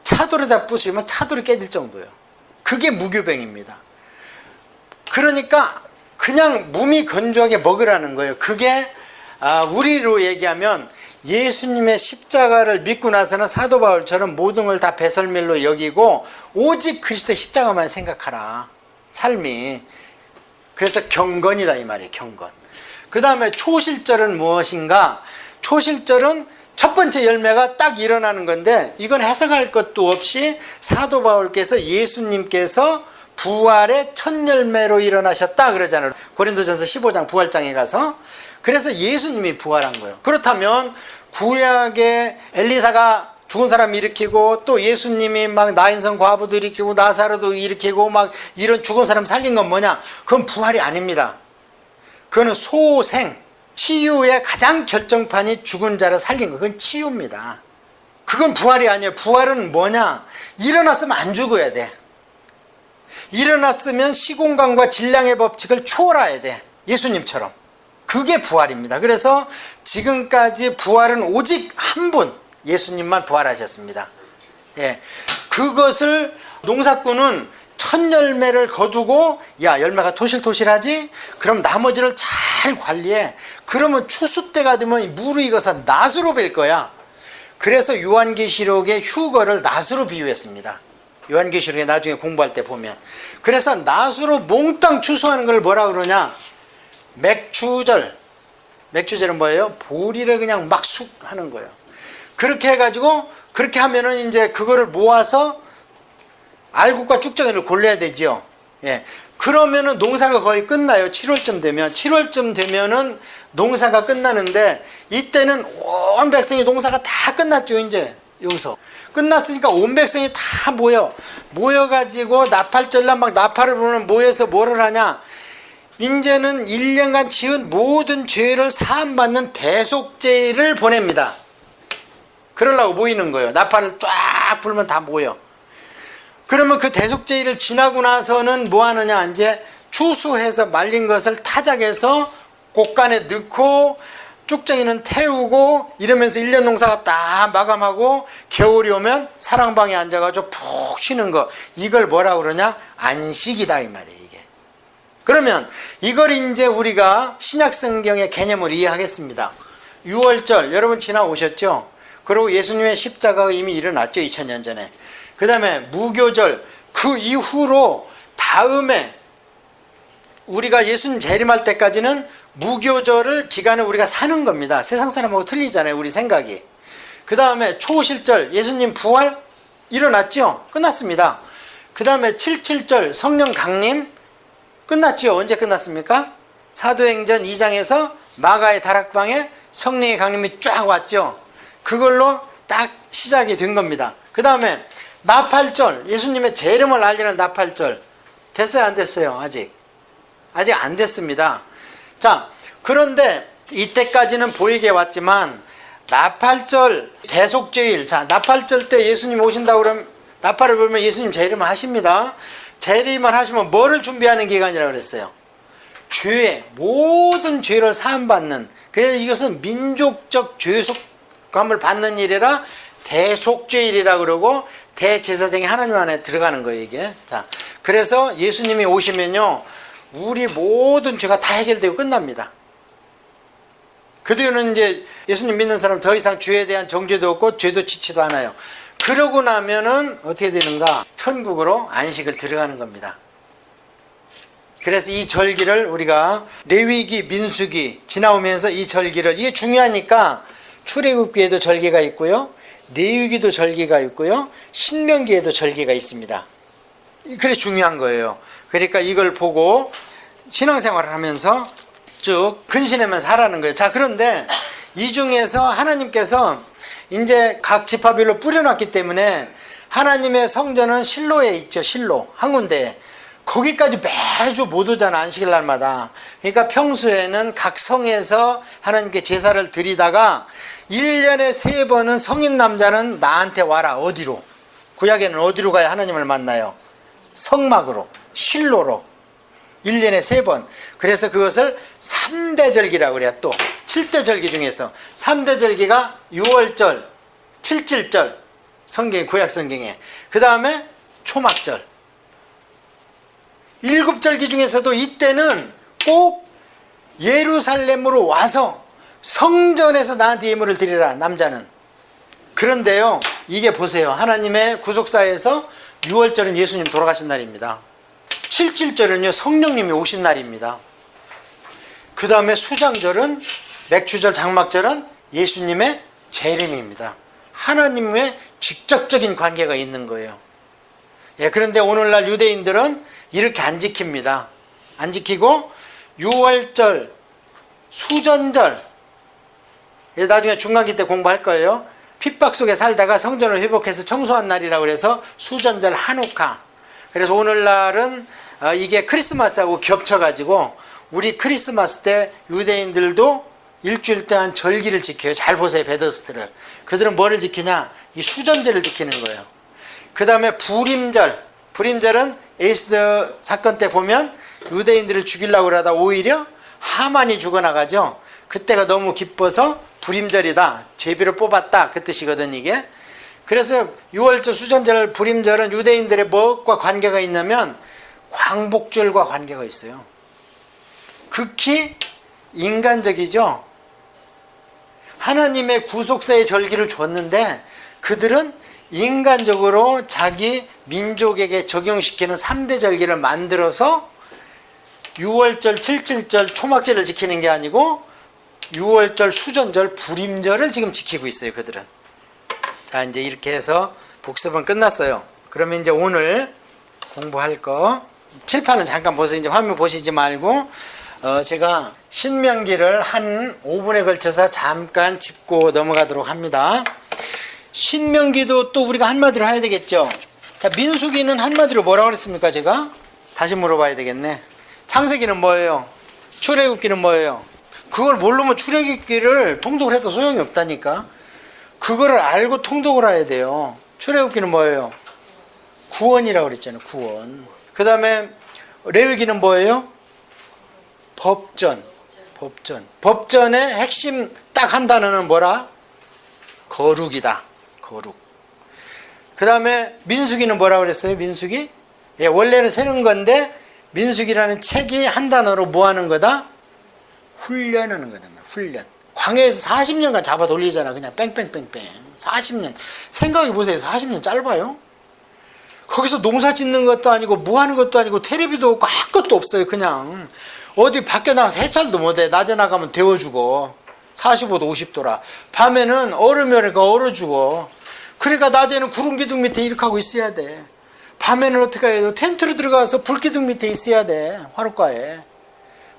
[SPEAKER 1] 차돌에다 부수면 차돌이 깨질 정도예요. 그게 무교병입니다. 그러니까 그냥 몸이 건조하게 먹으라는 거예요. 그게 우리로 얘기하면 예수님의 십자가를 믿고 나서는 사도 바울처럼 모든 걸 다 배설물로 여기고 오직 그리스도의 십자가만 생각하라. 삶이. 그래서 경건이다 이 말이에요. 경건. 그 다음에 초실절은 무엇인가? 초실절은 첫 번째 열매가 딱 일어나는 건데, 이건 해석할 것도 없이 사도 바울께서 예수님께서 부활의 첫 열매로 일어나셨다 그러잖아요. 고린도전서 15장 부활장에 가서. 그래서 예수님이 부활한 거예요. 그렇다면 구약에 엘리사가 죽은 사람 일으키고, 또 예수님이 막 나인성 과부도 일으키고 나사로도 일으키고 막 이런 죽은 사람 살린 건 뭐냐? 그건 부활이 아닙니다. 그거는 소생, 치유의 가장 결정판이 죽은 자를 살린 거. 그건 치유입니다. 그건 부활이 아니에요. 부활은 뭐냐? 일어났으면 안 죽어야 돼. 일어났으면 시공간과 질량의 법칙을 초월해야 돼. 예수님처럼. 그게 부활입니다. 그래서 지금까지 부활은 오직 한 분, 예수님만 부활하셨습니다. 예. 그것을 농사꾼은 첫 열매를 거두고, 야, 열매가 토실토실하지? 그럼 나머지를 잘 관리해. 그러면 추수 때가 되면 물이 익어서 낫으로 뵐 거야. 그래서 요한계시록의 휴거를 낫으로 비유했습니다. 요한계시록에 나중에 공부할 때 보면. 그래서 낫으로 몽땅 추수하는 걸 뭐라 그러냐? 맥추절. 맥추절은 뭐예요? 보리를 그냥 막 쑥 하는 거예요. 그렇게 해가지고, 그렇게 하면은 이제 그거를 모아서 알곡과 쭉정이를 골라야 되죠. 예. 그러면은 농사가 거의 끝나요. 7월쯤 되면. 7월쯤 되면은 농사가 끝나는데, 이때는 온 백성이 농사가 다 끝났죠. 이제 여기서 끝났으니까 온 백성이 다 모여가지고 나팔절날 막 나팔을 부르면 모여서 뭐를 하냐? 이제는 1년간 지은 모든 죄를 사함받는 대속죄를 보냅니다. 그러려고 모이는 거예요. 나팔을 딱 불면 다 모여. 그러면 그 대속죄일을 지나고 나서는 뭐 하느냐? 이제 추수해서 말린 것을 타작해서 곡간에 넣고 쭉정이는 태우고 이러면서 1년 농사가 다 마감하고 겨울이 오면 사랑방에 앉아가지고 푹 쉬는 거. 이걸 뭐라 그러냐? 안식이다 이 말이에요. 이게. 그러면 이걸 이제 우리가 신약성경의 개념을 이해하겠습니다. 6월절 여러분 지나오셨죠? 그리고 예수님의 십자가가 이미 일어났죠. 2000년 전에. 그 다음에 무교절, 그 이후로 다음에 우리가 예수님 재림할 때까지는 무교절을 기간을 우리가 사는 겁니다. 세상 사람하고 틀리잖아요. 우리 생각이. 그 다음에 초실절, 예수님 부활 일어났죠? 끝났습니다. 그 다음에 77절 성령 강림 끝났죠? 언제 끝났습니까? 사도행전 2장에서 마가의 다락방에 성령의 강림이 쫙 왔죠? 그걸로 딱 시작이 된 겁니다. 그 다음에 나팔절, 예수님의 재림을 알리는 나팔절. 됐어요, 안 됐어요? 아직 안 됐습니다. 자, 그런데 이때까지는 보이게 왔지만 나팔절, 대속죄일. 자, 나팔절 때 예수님 오신다고 그러면, 나팔을 불면 예수님 재림을 하십니다. 재림을 하시면 뭐를 준비하는 기간이라고 그랬어요? 죄, 모든 죄를 사함받는. 그래서 이것은 민족적 죄속감을 받는 일이라 대속죄일이라 그러고, 대제사장이 하나님 안에 들어가는 거예요, 이게. 자, 그래서 예수님이 오시면요, 우리 모든 죄가 다 해결되고 끝납니다. 그 뒤에는 이제 예수님 믿는 사람 더 이상 죄에 대한 정죄도 없고 죄도 지치도 않아요. 그러고 나면은 어떻게 되는가? 천국으로 안식을 들어가는 겁니다. 그래서 이 절기를 우리가 레위기, 민수기 지나오면서 이 절기를, 이게 중요하니까 출애굽기에도 절기가 있고요, 레위기도 절기가 있고요, 신명기에도 절기가 있습니다. 그래 중요한 거예요. 그러니까 이걸 보고 신앙생활을 하면서 쭉 근신하면서 하라는 거예요. 자, 그런데 이 중에서 하나님께서 이제 각 지파별로 뿌려놨기 때문에 하나님의 성전은 실로에 있죠. 실로 한 군데. 거기까지 매주 못 오잖아, 안식일 날마다. 그러니까 평소에는 각 성에서 하나님께 제사를 드리다가 1년에 3번은 성인 남자는 나한테 와라. 어디로? 구약에는 어디로 가야 하나님을 만나요? 성막으로, 실로로. 1년에 3번. 그래서 그것을 3대 절기라고 그래요. 또 7대 절기 중에서 3대 절기가 6월절, 7.7절, 성경, 구약 성경에. 그 다음에 초막절. 7절기 중에서도 이때는 꼭 예루살렘으로 와서 성전에서 나한테 예물을 드리라, 남자는. 그런데요, 이게 보세요. 하나님의 구속사에서 6월절은 예수님 돌아가신 날입니다. 7.7절은요, 성령님이 오신 날입니다. 그 다음에 수장절은, 맥추절, 장막절은 예수님의 재림입니다. 하나님의 직접적인 관계가 있는 거예요. 예, 그런데 오늘날 유대인들은 이렇게 안 지킵니다. 안 지키고 6월절, 수전절, 나중에 중간기 때 공부할 거예요. 핍박 속에 살다가 성전을 회복해서 청소한 날이라고 해서 수전절, 한우카. 그래서 오늘날은 이게 크리스마스하고 겹쳐가지고 우리 크리스마스 때 유대인들도 일주일 동안 절기를 지켜요. 잘 보세요, 베더스트를. 그들은 뭐를 지키냐? 이 수전제를 지키는 거예요. 그 다음에 불임절. 불임절은 에스더 사건 때 보면 유대인들을 죽이려고 그러다 오히려 하만이 죽어나가죠. 그때가 너무 기뻐서 불임절이다, 제비를 뽑았다, 그 뜻이거든 이게. 그래서 6월절, 수전절, 불임절은 유대인들의 무엇과 관계가 있냐면 광복절과 관계가 있어요. 극히 인간적이죠. 하나님의 구속사의 절기를 줬는데 그들은 인간적으로 자기 민족에게 적용시키는 3대 절기를 만들어서 6월절, 7.7절, 초막절을 지키는 게 아니고 6월절, 수전절, 불임절을 지금 지키고 있어요, 그들은. 자, 이제 이렇게 해서 복습은 끝났어요. 그러면 이제 오늘 공부할 거 칠판은 잠깐 보세요. 이제 화면 보시지 말고 제가 신명기를 한 5분에 걸쳐서 잠깐 짚고 넘어가도록 합니다. 신명기도 또 우리가 한마디로 해야 되겠죠. 자, 민수기는 한마디로 뭐라고 그랬습니까, 제가? 다시 물어봐야 되겠네. 창세기는 뭐예요? 출애굽기는 뭐예요? 그걸 모르면 출애굽기를 통독을 해도 소용이 없다니까. 그거를 알고 통독을 해야 돼요. 출애굽기는 뭐예요? 구원이라고 그랬잖아요, 구원. 그 다음에 레위기는 뭐예요? 법전. 법전의 핵심 딱 한 단어는 뭐라? 거룩이다. 거룩. 그 다음에 민수기는 뭐라고 그랬어요? 민수기? 예, 원래는 세는 건데 민수기라는 책이 한 단어로 뭐 하는 거다? 훈련하는 거다. 훈련. 광야에서 40년간 잡아 돌리잖아. 그냥 뺑뺑뺑뺑. 40년. 생각해 보세요. 40년 짧아요? 거기서 농사 짓는 것도 아니고 뭐 하는 것도 아니고 텔레비도 없고 아무것도 없어요. 그냥 어디 밖에 나가서 해찰도 못해. 낮에 나가면 데워 죽어. 45도 50도라. 밤에는 얼으면 얼어 죽어. 그러니까 낮에는 구름 기둥 밑에 이렇게 하고 있어야 돼. 밤에는 어떻게 해야 돼? 텐트로 들어가서 불 기둥 밑에 있어야 돼. 화롯가에.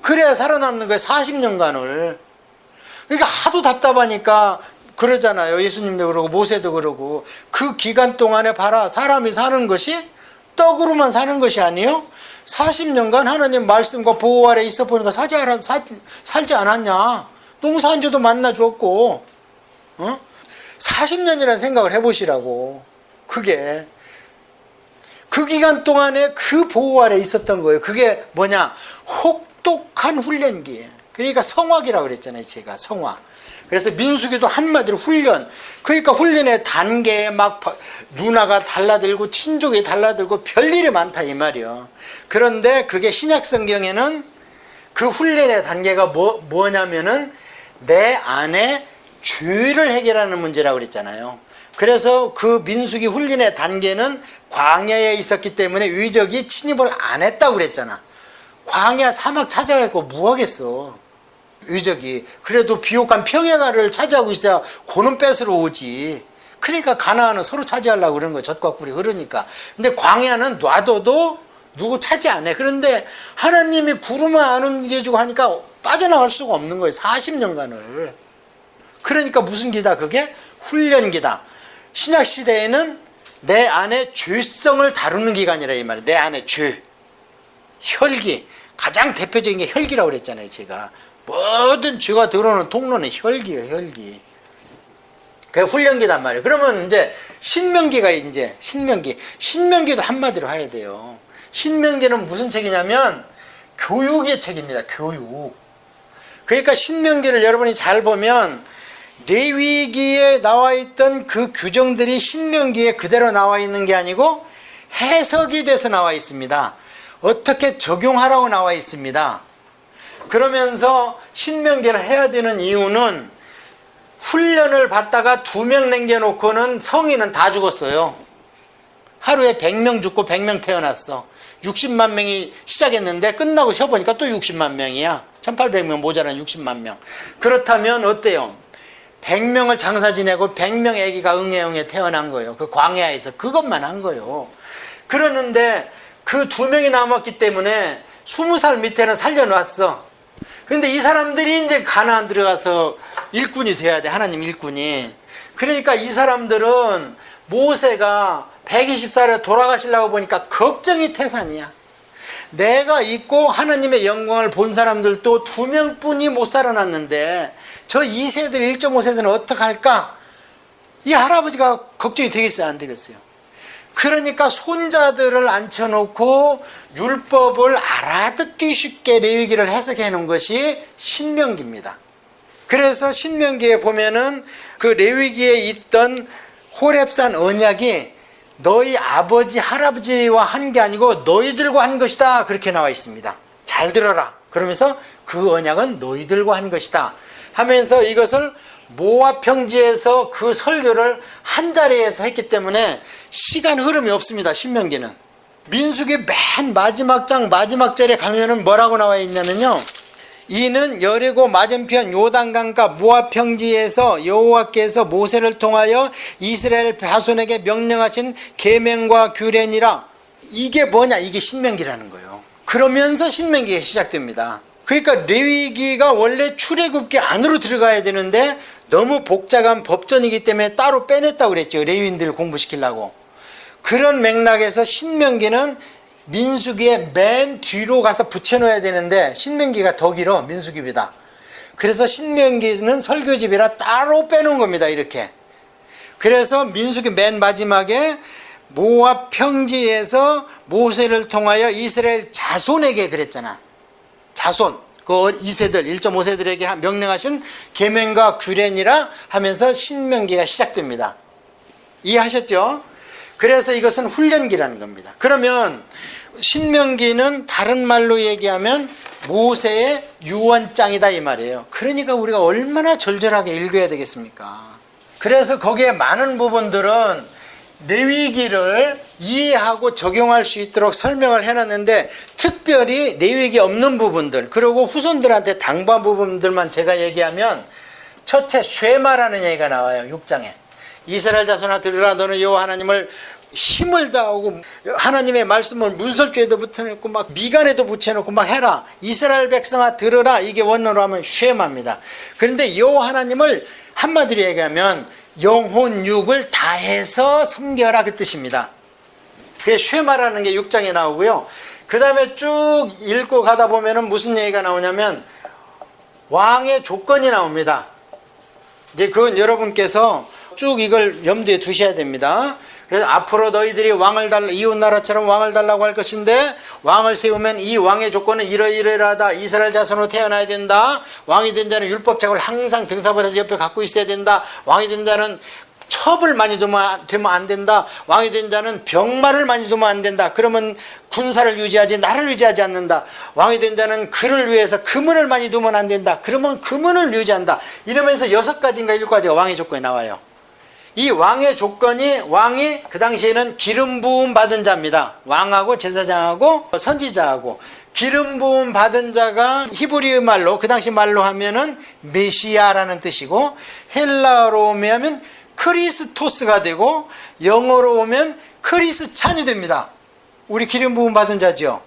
[SPEAKER 1] 그래야 살아남는 거야. 40년간을. 그러니까 하도 답답하니까 그러잖아요. 예수님도 그러고 모세도 그러고. 그 기간 동안에 봐라, 사람이 사는 것이 떡으로만 사는 것이 아니에요. 40년간 하나님 말씀과 보호 아래 있어 보니까 살지 않았냐. 너무 산지도 만나줬고, 40년이라는 생각을 해보시라고. 그게 그 기간 동안에 그 보호 아래 있었던 거예요. 그게 뭐냐, 혹독한 훈련기예요. 그러니까 성화기라고 그랬잖아요. 제가 성화. 그래서 민수기도 한마디로 훈련. 그러니까 훈련의 단계에 막 누나가 달라들고 친족이 달라들고 별일이 많다 이 말이요. 그런데 그게 신약 성경에는 그 훈련의 단계가 뭐냐면은 내 안에 죄를 해결하는 문제라고 그랬잖아요. 그래서 그 민수기 훈련의 단계는 광야에 있었기 때문에 의적이 침입을 안 했다고 그랬잖아. 광야 사막 찾아가고 뭐 하겠어. 의적이. 그래도 비옥한 평야가를 차지하고 있어야 고는 뺏으러 오지. 그러니까 가나안은 서로 차지하려고 그런 거야. 젖과 꿀이 흐르니까. 근데 광야는 놔둬도 누구 차지 안 해. 그런데 하나님이 구름을 안 옮겨주고 하니까 빠져나갈 수가 없는 거예요. 40년간을. 그러니까 무슨 기다? 그게 훈련기다. 신약 시대에는 내 안에 죄성을 다루는 기간이라 이 말이에요. 내 안에 죄, 혈기. 가장 대표적인 게 혈기라고 그랬잖아요. 제가 모든 죄가 들어오는 통로는 혈기예요. 혈기. 그게 훈련기단 말이에요. 그러면 이제 신명기가 이제 신명기도 한마디로 해야 돼요. 신명기는 무슨 책이냐면 교육의 책입니다. 교육. 그러니까 신명기를 여러분이 잘 보면 레위기에 나와 있던 그 규정들이 신명기에 그대로 나와 있는 게 아니고 해석이 돼서 나와 있습니다. 어떻게 적용하라고 나와 있습니다. 그러면서 신명기를 해야 되는 이유는 훈련을 받다가 2명 남겨놓고는 성인은 다 죽었어요. 하루에 100명 죽고 100명 태어났어. 60만 명이 시작했는데 끝나고 쉬어보니까 또 60만 명이야. 1800명 모자란 60만 명. 그렇다면 어때요? 100명을 장사 지내고 100명 애기가 응애응애 태어난 거예요. 그 광야에서 그것만 한 거예요. 그러는데 그 2명이 남았기 때문에 20살 밑에는 살려놨어. 그런데 이 사람들이 이제 가나안 들어가서 일꾼이 돼야 돼. 하나님 일꾼이. 그러니까 이 사람들은 모세가 120살에 돌아가시려고 보니까 걱정이 태산이야. 내가 있고 하나님의 영광을 본 사람들도 2명뿐이 못 살아났는데 저 2세들 1.5세들은 어떡할까? 이 할아버지가 걱정이 되겠어요? 안 되겠어요? 그러니까 손자들을 앉혀놓고 율법을 알아듣기 쉽게 레위기를 해석해 놓은 것이 신명기입니다. 그래서 신명기에 보면은 그 레위기에 있던 호렙산 언약이 너희 아버지 할아버지와 한 게 아니고 너희들과 한 것이다. 그렇게 나와 있습니다. 잘 들어라. 그러면서 그 언약은 너희들과 한 것이다 하면서 이것을 모압 평지에서 그 설교를 한 자리에서 했기 때문에 시간 흐름이 없습니다. 신명기는. 민수기 맨 마지막 장 마지막 절에 가면은 뭐라고 나와 있냐면요, 이는 여리고 맞은편 요단강가 모압 평지에서 여호와께서 모세를 통하여 이스라엘 자손에게 명령하신 계명과 규례니라. 이게 뭐냐? 이게 신명기라는 거예요. 그러면서 신명기가 시작됩니다. 그러니까 레위기가 원래 출애굽기 안으로 들어가야 되는데 너무 복잡한 법전이기 때문에 따로 빼냈다고 그랬죠. 레위인들을 공부시키려고. 그런 맥락에서 신명기는 민수기의 맨 뒤로 가서 붙여놓아야 되는데 신명기가 더 길어. 민수기보다. 그래서 신명기는 설교집이라 따로 빼놓은 겁니다. 이렇게. 그래서 민수기 맨 마지막에 모압 평지에서 모세를 통하여 이스라엘 자손에게 그랬잖아. 자손, 그 2세들, 1.5세들에게 명령하신 계명과 규례니라 하면서 신명기가 시작됩니다. 이해하셨죠? 그래서 이것은 훈련기라는 겁니다. 그러면 신명기는 다른 말로 얘기하면 모세의 유언장이다 이 말이에요. 그러니까 우리가 얼마나 절절하게 읽어야 되겠습니까? 그래서 거기에 많은 부분들은 레위기를 이해하고 적용할 수 있도록 설명을 해놨는데 특별히 레위기 없는 부분들 그리고 후손들한테 당부한 부분들만 제가 얘기하면 첫째 쉐마라는 얘기가 나와요. 6장에 이스라엘 자손아 들으라. 너는 여호와 하나님을 힘을 다하고 하나님의 말씀을 문설주에도 붙여놓고 막 미간에도 붙여놓고 막 해라. 이스라엘 백성아 들으라. 이게 원어로 하면 쉐마입니다. 그런데 여호와 하나님을 한마디로 얘기하면 영혼 육을 다해서 섬겨라 그 뜻입니다. 그게 쉐마라는 게 6장에 나오고요. 그 다음에 쭉 읽고 가다 보면은 무슨 얘기가 나오냐면 왕의 조건이 나옵니다. 이제 그건 여러분께서 쭉 이걸 염두에 두셔야 됩니다. 그래서 앞으로 너희들이 왕을 달라, 이웃 나라처럼 왕을 달라고 할 것인데 왕을 세우면 이 왕의 조건은 이러이러하다. 이스라엘 자손으로 태어나야 된다. 왕이 된 자는 율법책을 항상 등사받아서 옆에 갖고 있어야 된다. 왕이 된 자는 첩을 많이 두면 안 된다. 왕이 된 자는 병마를 많이 두면 안 된다. 그러면 군사를 유지하지 나를 유지하지 않는다. 왕이 된 자는 그를 위해서 금은을 많이 두면 안 된다. 그러면 금은을 유지한다. 이러면서 6가지인가 7가지가 왕의 조건이 나와요. 이 왕의 조건이 왕이 그 당시에는 기름 부음 받은 자입니다. 왕하고 제사장하고 선지자하고 기름 부음 받은 자가 히브리 말로 그 당시 말로 하면은 메시아라는 뜻이고 헬라어로 오면 크리스토스가 되고 영어로 오면 크리스찬이 됩니다. 우리 기름 부음 받은 자죠.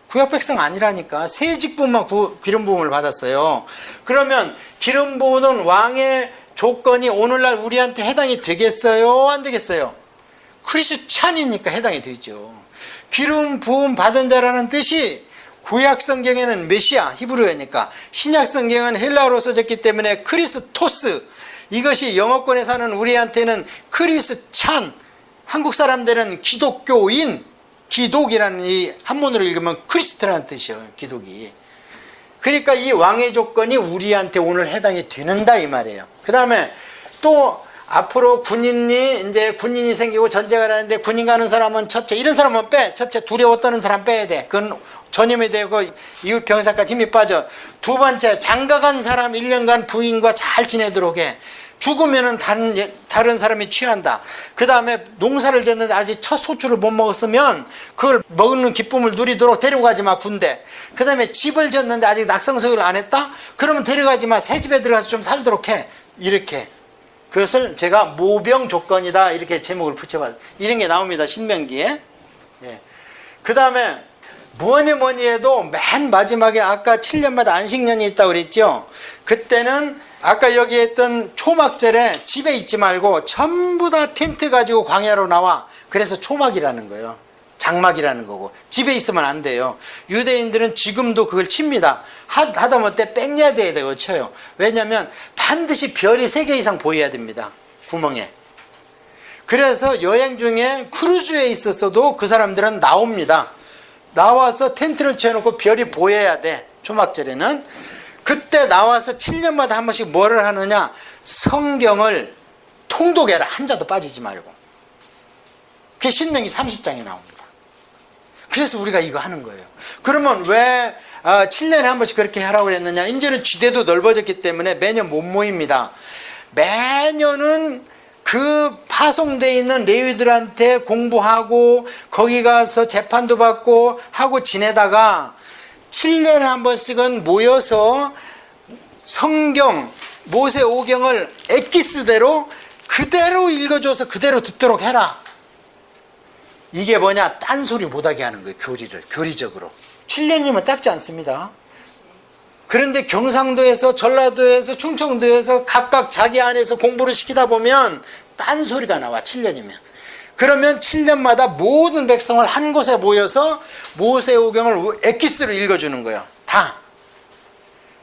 [SPEAKER 1] 구약 백성 아니라니까 새 직분만 기름 부음을 받았어요. 그러면 기름 부음은 왕의 조건이 오늘날 우리한테 해당이 되겠어요? 안 되겠어요? 크리스찬이니까 해당이 되죠. 기름 부음 받은 자라는 뜻이 구약 성경에는 메시아 히브리어니까 신약 성경은 헬라어로 써졌기 때문에 크리스토스 이것이 영어권에 사는 우리한테는 크리스찬 한국 사람들은 기독교인 기독이라는 이 한문으로 읽으면 크리스트라는 뜻이에요. 기독이. 그러니까 이 왕의 조건이 우리한테 오늘 해당이 되는다 이 말이에요. 그 다음에 또 앞으로 군인이 생기고 전쟁을 하는데 군인 가는 사람은 첫째 이런 사람은 빼. 첫째 두려워 떠는 사람 빼야 돼. 그건 전염이 되고 이웃 병사까지 힘이 빠져. 두 번째 장가간 사람 1년간 부인과 잘 지내도록 해. 죽으면은 다른 사람이 취한다. 그 다음에 농사를 짓는데 아직 첫 소출을 못 먹었으면 그걸 먹는 기쁨을 누리도록 데려가지 마 군대. 그 다음에 집을 짓는데 아직 낙성석을 안 했다? 그러면 데려가지 마. 새 집에 들어가서 좀 살도록 해. 이렇게. 그것을 제가 모병 조건이다 이렇게 제목을 붙여봤어요. 이런 게 나옵니다. 신명기에. 예. 그 다음에 뭐니 해도 맨 마지막에 아까 7년마다 안식년이 있다고 그랬죠. 그때는 아까 여기 했던 초막절에 집에 있지 말고 전부 다 텐트 가지고 광야로 나와. 그래서 초막이라는 거예요. 장막이라는 거고. 집에 있으면 안 돼요. 유대인들은 지금도 그걸 칩니다. 하다못해 백야대에다가 쳐요. 왜냐하면 반드시 별이 3개 이상 보여야 됩니다. 구멍에. 그래서 여행 중에 크루즈에 있었어도 그 사람들은 나옵니다. 나와서 텐트를 쳐놓고 별이 보여야 돼. 초막절에는. 그때 나와서 7년마다 한 번씩 뭐를 하느냐. 성경을 통독해라. 한자도 빠지지 말고. 그게 신명기 30장에 나옵니다. 그래서 우리가 이거 하는 거예요. 그러면 왜 7년에 한 번씩 그렇게 하라고 그랬느냐. 이제는 지대도 넓어졌기 때문에 매년 못 모입니다. 매년은 그 파송되어 있는 레위들한테 공부하고 거기 가서 재판도 받고 하고 지내다가 7년에 한 번씩은 모여서 성경 모세 오경을 엑기스대로 그대로 읽어줘서 그대로 듣도록 해라. 이게 뭐냐? 딴소리 못하게 하는 거예요. 교리적으로 7년이면 짧지 않습니다. 그런데 경상도에서 전라도에서 충청도에서 각각 자기 안에서 공부를 시키다 보면 딴소리가 나와. 7년이면. 그러면 7년마다 모든 백성을 한 곳에 모여서 모세오경을 엑기스로 읽어주는 거예요. 다.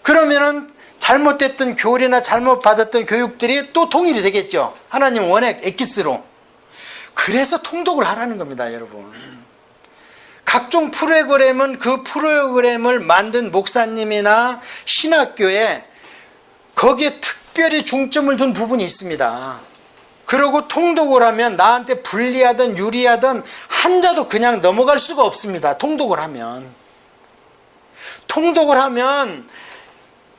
[SPEAKER 1] 그러면은 잘못됐던 교리나 잘못 받았던 교육들이 또 통일이 되겠죠. 하나님 원액 엑기스로. 그래서 통독을 하라는 겁니다, 여러분. 각종 프로그램은 그 프로그램을 만든 목사님이나 신학교에 거기에 특별히 중점을 둔 부분이 있습니다. 그러고 통독을 하면 나한테 불리하든 유리하든 한자도 그냥 넘어갈 수가 없습니다. 통독을 하면. 통독을 하면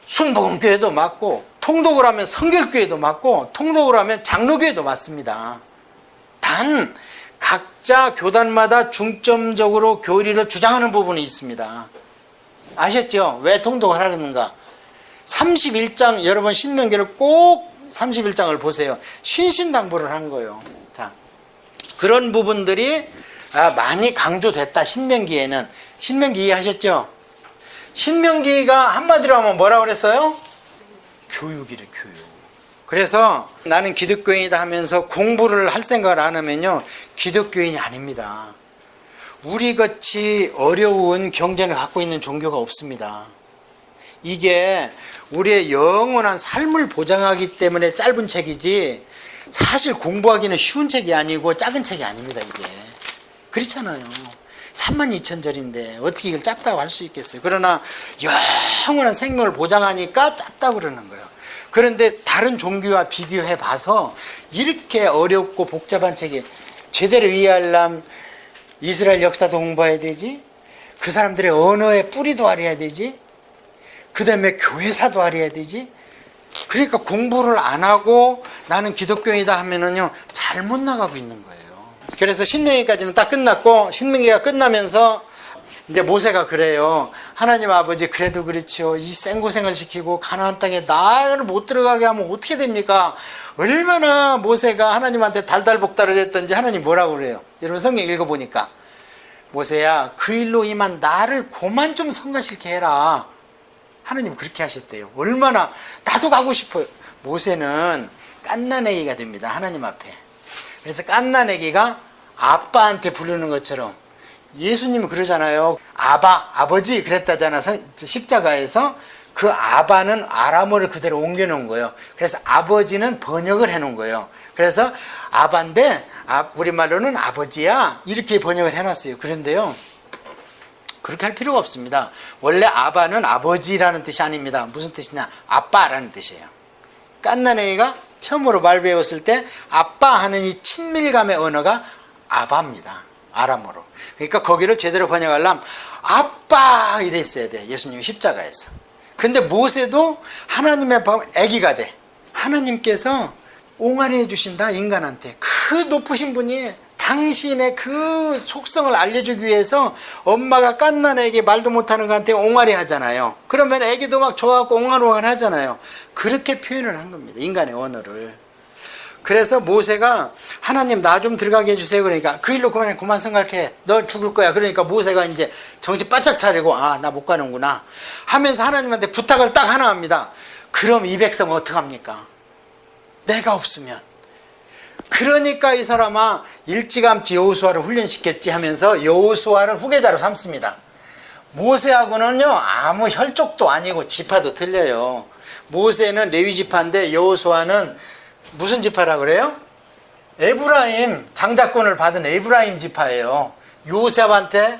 [SPEAKER 1] 순복음교회도 맞고, 통독을 하면 성결교회도 맞고, 통독을 하면 장로교회도 맞습니다. 단 각자 교단마다 중점적으로 교리를 주장하는 부분이 있습니다. 아셨죠? 왜 통독을 하려는가? 31장 여러분 신명기를 꼭 31장을 보세요. 신신당부를 한 거예요. 자, 그런 부분들이 많이 강조됐다. 신명기에는. 신명기 이해하셨죠? 신명기가 한마디로 하면 뭐라고 그랬어요? 교육이래. 교육. 그래서 나는 기독교인이다 하면서 공부를 할 생각을 안 하면요, 기독교인이 아닙니다. 우리같이 어려운 경전을 갖고 있는 종교가 없습니다. 이게 우리의 영원한 삶을 보장하기 때문에 짧은 책이지, 사실 공부하기는 쉬운 책이 아니고 작은 책이 아닙니다. 이게 그렇잖아요. 32,000절인데 어떻게 이걸 짧다고 할 수 있겠어요. 그러나 영원한 생명을 보장하니까 짧다고 그러는 거예요. 그런데 다른 종교와 비교해 봐서 이렇게 어렵고 복잡한 책이, 제대로 이해하려면 이스라엘 역사도 공부해야 되지, 그 사람들의 언어의 뿌리도 알아야 되지, 그 다음에 교회사도 알아야 되지. 그러니까 공부를 안 하고 나는 기독교인이다 하면은요, 잘못 나가고 있는 거예요. 그래서 신명기까지는 딱 끝났고, 신명기가 끝나면서 이제 모세가 그래요. 하나님 아버지, 그래도 그렇죠. 이 생고생을 시키고 가나안 땅에 나를 못 들어가게 하면 어떻게 됩니까? 얼마나 모세가 하나님한테 달달복달을 했던지. 하나님 뭐라고 그래요? 여러분 성경 읽어보니까, 모세야, 그 일로 임한 나를 고만 좀 성가시게 해라. 하나님 그렇게 하셨대요. 얼마나 나도 가고 싶어요. 모세는 깐나내기가 됩니다. 하나님 앞에. 그래서 깐나내기가 아빠한테 부르는 것처럼, 예수님은 그러잖아요. 아버지 그랬다잖아. 십자가에서 그 아바는 아람어를 그대로 옮겨놓은 거예요. 그래서 아버지는 번역을 해놓은 거예요. 그래서 아바인데 우리말로는 아버지야, 이렇게 번역을 해놨어요. 그런데요, 그렇게 할 필요가 없습니다. 원래 아바는 아버지라는 뜻이 아닙니다. 무슨 뜻이냐? 아빠라는 뜻이에요. 깐나네이가 처음으로 말 배웠을 때 아빠 하는 이 친밀감의 언어가 아바입니다. 아람어로. 그러니까 거기를 제대로 번역하려면 아빠 이랬어야 돼. 예수님이 십자가에서. 근데 모세도 하나님의 아기가 돼. 하나님께서 옹알이 해주신다, 인간한테. 그 높으신 분이 당신의 그 속성을 알려주기 위해서 엄마가 깐난애에게 말도 못하는 것한테 옹알이 하잖아요. 그러면 애기도 막 좋아하고 옹알옹알 하잖아요. 그렇게 표현을 한 겁니다. 인간의 언어를. 그래서 모세가 하나님 나 좀 들어가게 해주세요. 그러니까 그 일로 그만 생각해. 너 죽을 거야. 그러니까 모세가 이제 정신 바짝 차리고, 아, 나 못 가는구나 하면서 하나님한테 부탁을 딱 하나 합니다. 그럼 이 백성 어떡합니까? 내가 없으면. 그러니까 이 사람아 일찌감치 여호수아를 훈련시켰지 하면서 여호수아를 후계자로 삼습니다. 모세하고는요 아무 혈족도 아니고 지파도 틀려요. 모세는 레위 지파인데 여호수아는 무슨 지파라고 그래요? 에브라임, 장자권을 받은 에브라임 지파예요. 요셉한테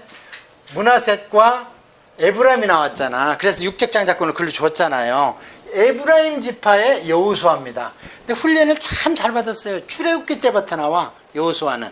[SPEAKER 1] 므낫셋과 에브라임이 나왔잖아. 그래서 육적 장자권을 글로 줬잖아요. 에브라임 지파의 여호수아입니다. 근데 훈련을 참 잘 받았어요. 출애굽기 때부터 나와 여호수아는.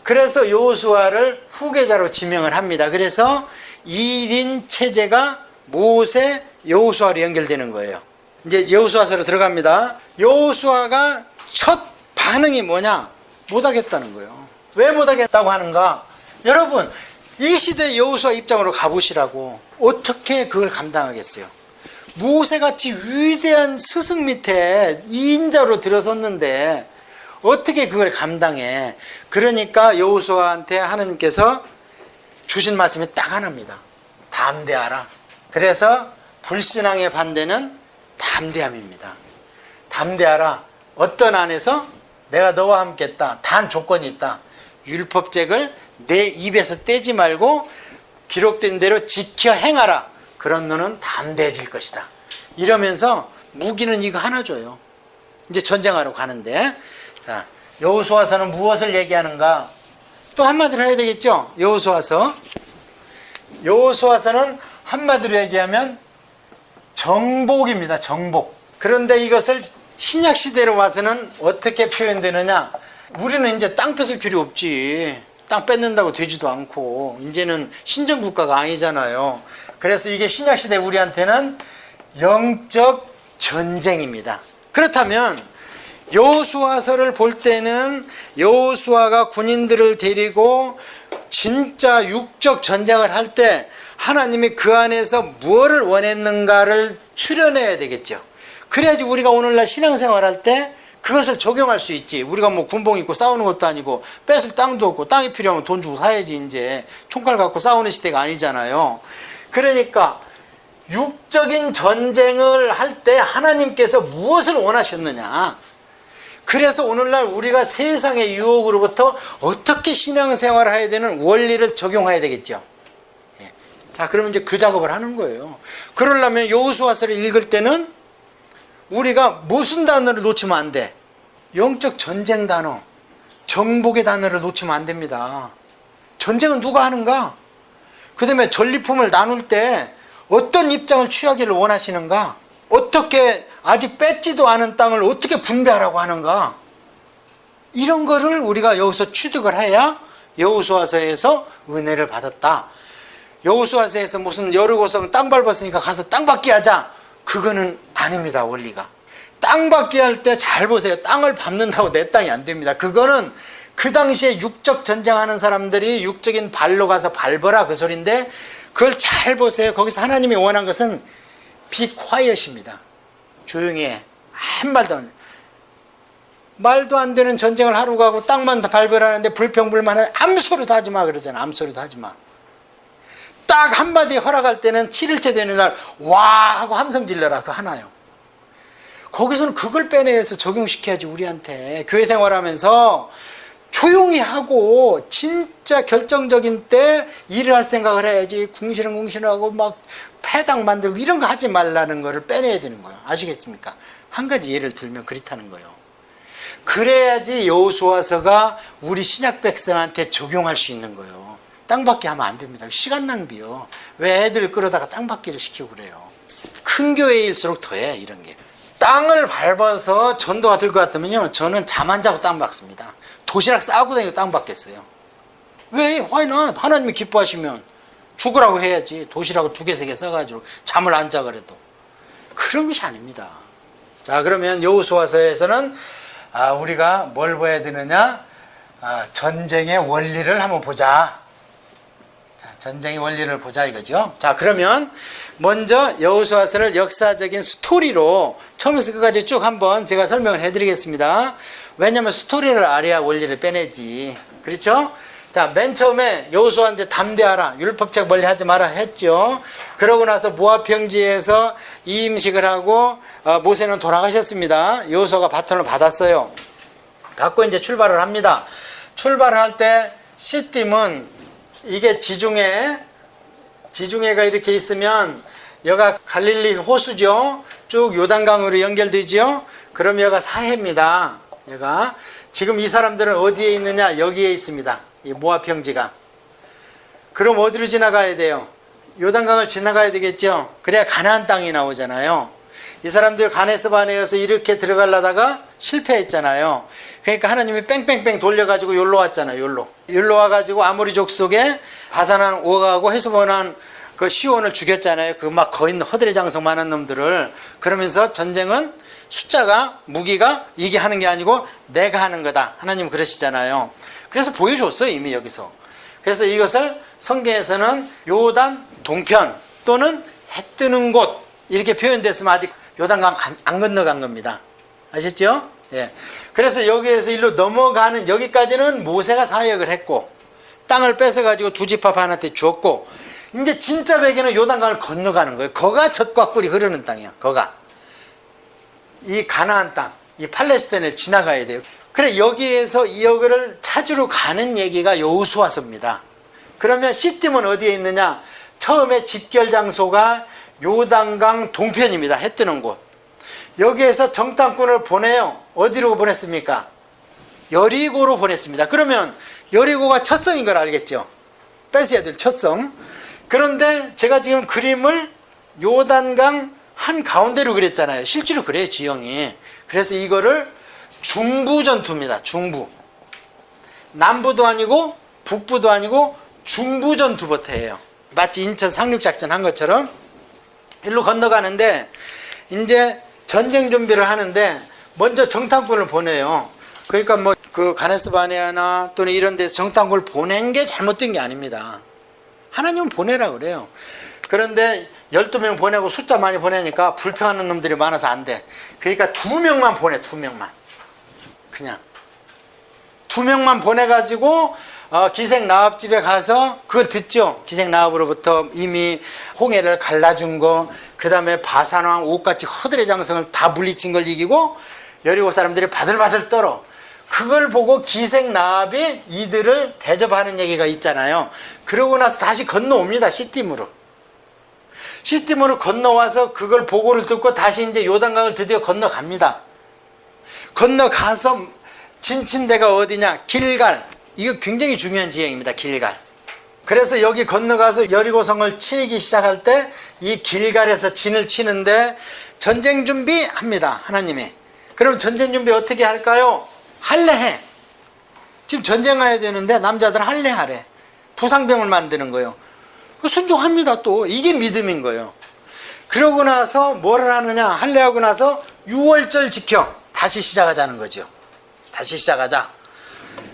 [SPEAKER 1] 그래서 여호수아를 후계자로 지명을 합니다. 그래서 1인 체제가 모세, 여호수아로 연결되는 거예요. 이제 여호수아서로 들어갑니다. 여호수아가 첫 반응이 뭐냐? 못하겠다는 거예요. 왜 못하겠다고 하는가? 여러분, 이 시대 여호수아 입장으로 가보시라고. 어떻게 그걸 감당하겠어요? 모세같이 위대한 스승 밑에 2인자로 들어섰는데 어떻게 그걸 감당해? 그러니까 여호수아한테 하나님께서 주신 말씀이 딱 하나입니다. 담대하라. 그래서 불신앙의 반대는 담대함입니다. 담대하라. 어떤 안에서? 내가 너와 함께 있다. 단 조건이 있다. 율법책을 내 입에서 떼지 말고 기록된 대로 지켜 행하라. 그런 너는 담대해질 것이다. 이러면서 무기는 이거 하나 줘요. 이제 전쟁하러 가는데, 자, 여호수아서는 무엇을 얘기하는가? 또 한마디로 해야 되겠죠? 여호수아서는 한마디로 얘기하면 정복입니다. 정복. 그런데 이것을 신약 시대로 와서는 어떻게 표현되느냐? 우리는 이제 땅 뺏을 필요 없지. 땅 뺏는다고 되지도 않고 이제는 신정국가가 아니잖아요. 그래서 이게 신약 시대 우리한테는 영적 전쟁입니다. 그렇다면 여호수아서를 볼 때는 여호수아가 군인들을 데리고 진짜 육적 전쟁을 할 때 하나님이 그 안에서 무엇을 원했는가를 추려내야 되겠죠. 그래야지 우리가 오늘날 신앙생활 할 때 그것을 적용할 수 있지. 우리가 뭐 군복 입고 싸우는 것도 아니고 뺏을 땅도 없고 땅이 필요하면 돈 주고 사야지. 이제 총칼 갖고 싸우는 시대가 아니잖아요. 그러니까 육적인 전쟁을 할 때 하나님께서 무엇을 원하셨느냐. 그래서 오늘날 우리가 세상의 유혹으로부터 어떻게 신앙생활을 해야 되는 원리를 적용해야 되겠죠. 예. 자, 그러면 이제 그 작업을 하는 거예요. 그러려면 여호수아서를 읽을 때는 우리가 무슨 단어를 놓치면 안 돼? 영적 전쟁 단어, 정복의 단어를 놓치면 안 됩니다. 전쟁은 누가 하는가? 그 다음에 전리품을 나눌 때 어떤 입장을 취하기를 원하시는가? 어떻게 아직 뺏지도 않은 땅을 어떻게 분배하라고 하는가? 이런 거를 우리가 여기서 취득을 해야 여호수아서에서 은혜를 받았다. 여호수아서에서 무슨 여리고성 땅 밟았으니까 가서 땅 밟기 하자. 그거는 아닙니다. 원리가. 땅 밟기 할 때 잘 보세요. 땅을 밟는다고 내 땅이 안 됩니다. 그거는 그 당시에 육적 전쟁하는 사람들이 육적인 발로 가서 밟아라 그 소리인데, 그걸 잘 보세요. 거기서 하나님이 원한 것은 be quiet입니다. 조용히 해. 한 말도 안 돼. 말도 안 되는 전쟁을 하러 가고 땅만 밟으라는데 불평불만해. 아무 소리도 하지 마 그러잖아. 아무 소리도 하지 마. 딱 한마디 허락할 때는 7일째 되는 날 와 하고 함성 질러라. 그거 하나요. 거기서는 그걸 빼내서 적용시켜야지. 우리한테 교회 생활하면서 조용히 하고 진짜 결정적인 때 일을 할 생각을 해야지. 궁시렁궁시렁하고 막 패당 만들고 이런 거 하지 말라는 거를 빼내야 되는 거예요. 아시겠습니까? 한 가지 예를 들면 그렇다는 거예요. 그래야지 여호수아서가 우리 신약 백성한테 적용할 수 있는 거예요. 땅받기 하면 안 됩니다. 시간 낭비요. 왜 애들 끌어다가 땅받기를 시키고 그래요. 큰 교회일수록 더해 이런 게. 땅을 밟아서 전도가 될 것 같으면요, 저는 잠 안 자고 땅 박습니다. 도시락 싸고 다니고 땅 받겠어요. 왜? Why not? 하나님이 기뻐하시면 죽으라고 해야지. 도시락을 2개, 3개 싸가지고 잠을 안 자 그래도. 그런 것이 아닙니다. 자, 그러면 여호수아서에서는 우리가 뭘 봐야 되느냐? 전쟁의 원리를 한번 보자. 자, 전쟁의 원리를 보자 이거죠. 자, 그러면 먼저 여호수아서를 역사적인 스토리로 처음에서 끝까지 쭉 한번 제가 설명을 해드리겠습니다. 왜냐하면 스토리를 알아야 원리를 빼내지. 그렇죠? 자, 맨 처음에 여호수아한테 담대하라. 율법책 멀리 하지 마라 했죠. 그러고 나서 모압 평지에서 이임식을 하고 모세는 돌아가셨습니다. 여호수아가 바톤을 받았어요. 갖고 이제 출발을 합니다. 출발을 할 때 시딤은 이게 지중해가 이렇게 있으면 여가 갈릴리 호수죠. 쭉 요단강으로 연결되죠. 그럼 여가 사해입니다. 여가 지금 이 사람들은 어디에 있느냐? 여기에 있습니다. 이 모압 평지가. 그럼 어디로 지나가야 돼요? 요단강을 지나가야 되겠죠. 그래야 가나안 땅이 나오잖아요. 이 사람들 가네스 바네에서 이렇게 들어가려다가 실패했잖아요. 그러니까 하나님이 뺑뺑뺑 돌려가지고 여기로 왔잖아요. 여기로 와가지고 아모리 족속에 바산한 오가고 헤스본한 그 시온을 죽였잖아요. 그 막 거인 허드레 장성 많은 놈들을. 그러면서 전쟁은 숫자가, 무기가 이게 하는 게 아니고 내가 하는 거다. 하나님은 그러시잖아요. 그래서 보여줬어요, 이미 여기서. 그래서 이것을 성경에서는 요단 동편 또는 해 뜨는 곳 이렇게 표현됐으면 아직 요단강 안 건너간 겁니다. 아셨죠? 예. 그래서 여기에서 일로 넘어가는 여기까지는 모세가 사역을 했고 땅을 뺏어가지고 두 지파한테 줬고, 이제 진짜 베개는 요단강을 건너가는 거예요. 거가 젖과 꿀이 흐르는 땅이야. 거가 이 가나안 땅, 이 팔레스타인을 지나가야 돼요. 그래 여기에서 이 여기를 찾으러 가는 얘기가 여호수아서입니다. 그러면 시딤은 어디에 있느냐? 처음에 집결 장소가 요단강 동편입니다. 해 뜨는 곳. 여기에서 정탐꾼을 보내요. 어디로 보냈습니까? 여리고로 보냈습니다. 그러면 여리고가 첫 성인 걸 알겠죠? 뺏어야 될 첫 성. 그런데 제가 지금 그림을 요단강 한가운데로 그렸잖아요. 실제로 그래요, 지형이. 그래서 이거를 중부 전투입니다. 중부. 남부도 아니고 북부도 아니고 중부 전투부터예요. 마치 인천 상륙작전 한 것처럼 일로 건너가는데, 이제 전쟁 준비를 하는데 먼저 정탐꾼을 보내요. 그러니까 뭐 그 가네스 바네아나 또는 이런 데서 정탐꾼을 보낸 게 잘못된 게 아닙니다. 하나님은 보내라 그래요. 그런데 12명 보내고 숫자 많이 보내니까 불평하는 놈들이 많아서 안 돼. 그러니까 2명만 보내. 2명만. 그냥 2명만 보내가지고 기생 라합 집에 가서 그걸 듣죠. 기생 라합으로부터 이미 홍해를 갈라준 거, 그 다음에 바산왕 옥같이 허들의 장성을 다 물리친 걸 이기고 여리고 사람들이 바들바들 떨어. 그걸 보고 기생 라합이 이들을 대접하는 얘기가 있잖아요. 그러고 나서 다시 건너옵니다. 시딤으로. 시딤으로 건너와서 그걸 보고를 듣고 다시 이제 요단강을 드디어 건너갑니다. 건너가서 진친대가 어디냐? 길갈. 이거 굉장히 중요한 지형입니다. 길갈. 그래서 여기 건너가서 여리고성을 치기 시작할 때 이 길갈에서 진을 치는데 전쟁 준비합니다. 하나님이. 그럼 전쟁 준비 어떻게 할까요? 할례해. 지금 전쟁해야 되는데 남자들 할례하래. 부상병을 만드는 거예요. 순종합니다. 또 이게 믿음인 거예요. 그러고 나서 뭐를 하느냐? 할례하고 나서 6월절 지켜. 다시 시작하자는 거죠. 다시 시작하자.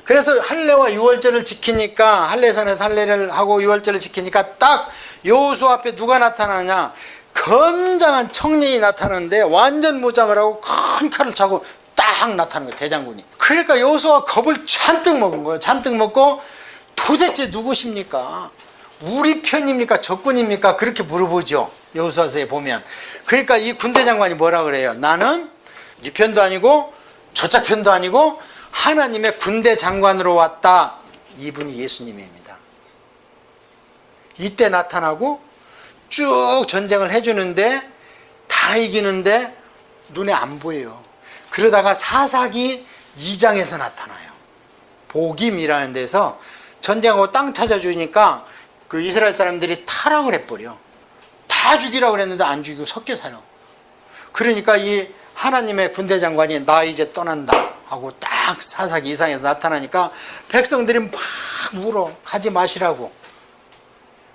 [SPEAKER 1] 그래서 할례와 6월절을 지키니까, 할례산에서 할례를 하고 6월절을 지키니까 딱 여호수아 앞에 누가 나타나냐? 건장한 청년이 나타나는데 완전 무장을 하고 큰 칼을 차고 딱 나타나는 거예요. 대장군이. 그러니까 여호수아가 겁을 잔뜩 먹은 거예요. 잔뜩 먹고 도대체 누구십니까? 우리 편입니까? 적군입니까? 그렇게 물어보죠. 여호수아서에 보면. 그러니까 이 군대 장관이 뭐라 그래요? 나는 네 편도 아니고 저쪽 편도 아니고 하나님의 군대 장관으로 왔다. 이분이 예수님입니다. 이때 나타나고 쭉 전쟁을 해주는데 다 이기는데 눈에 안 보여요. 그러다가 사사기 2장에서 나타나요. 복임이라는 데서 전쟁하고 땅 찾아주니까 그 이스라엘 사람들이 타락을 해버려. 다 죽이라고 그랬는데 안 죽이고 섞여 살아. 그러니까 이 하나님의 군대 장관이 나 이제 떠난다 하고 딱 사사기 2장에서 나타나니까 백성들이 막 울어. 가지 마시라고.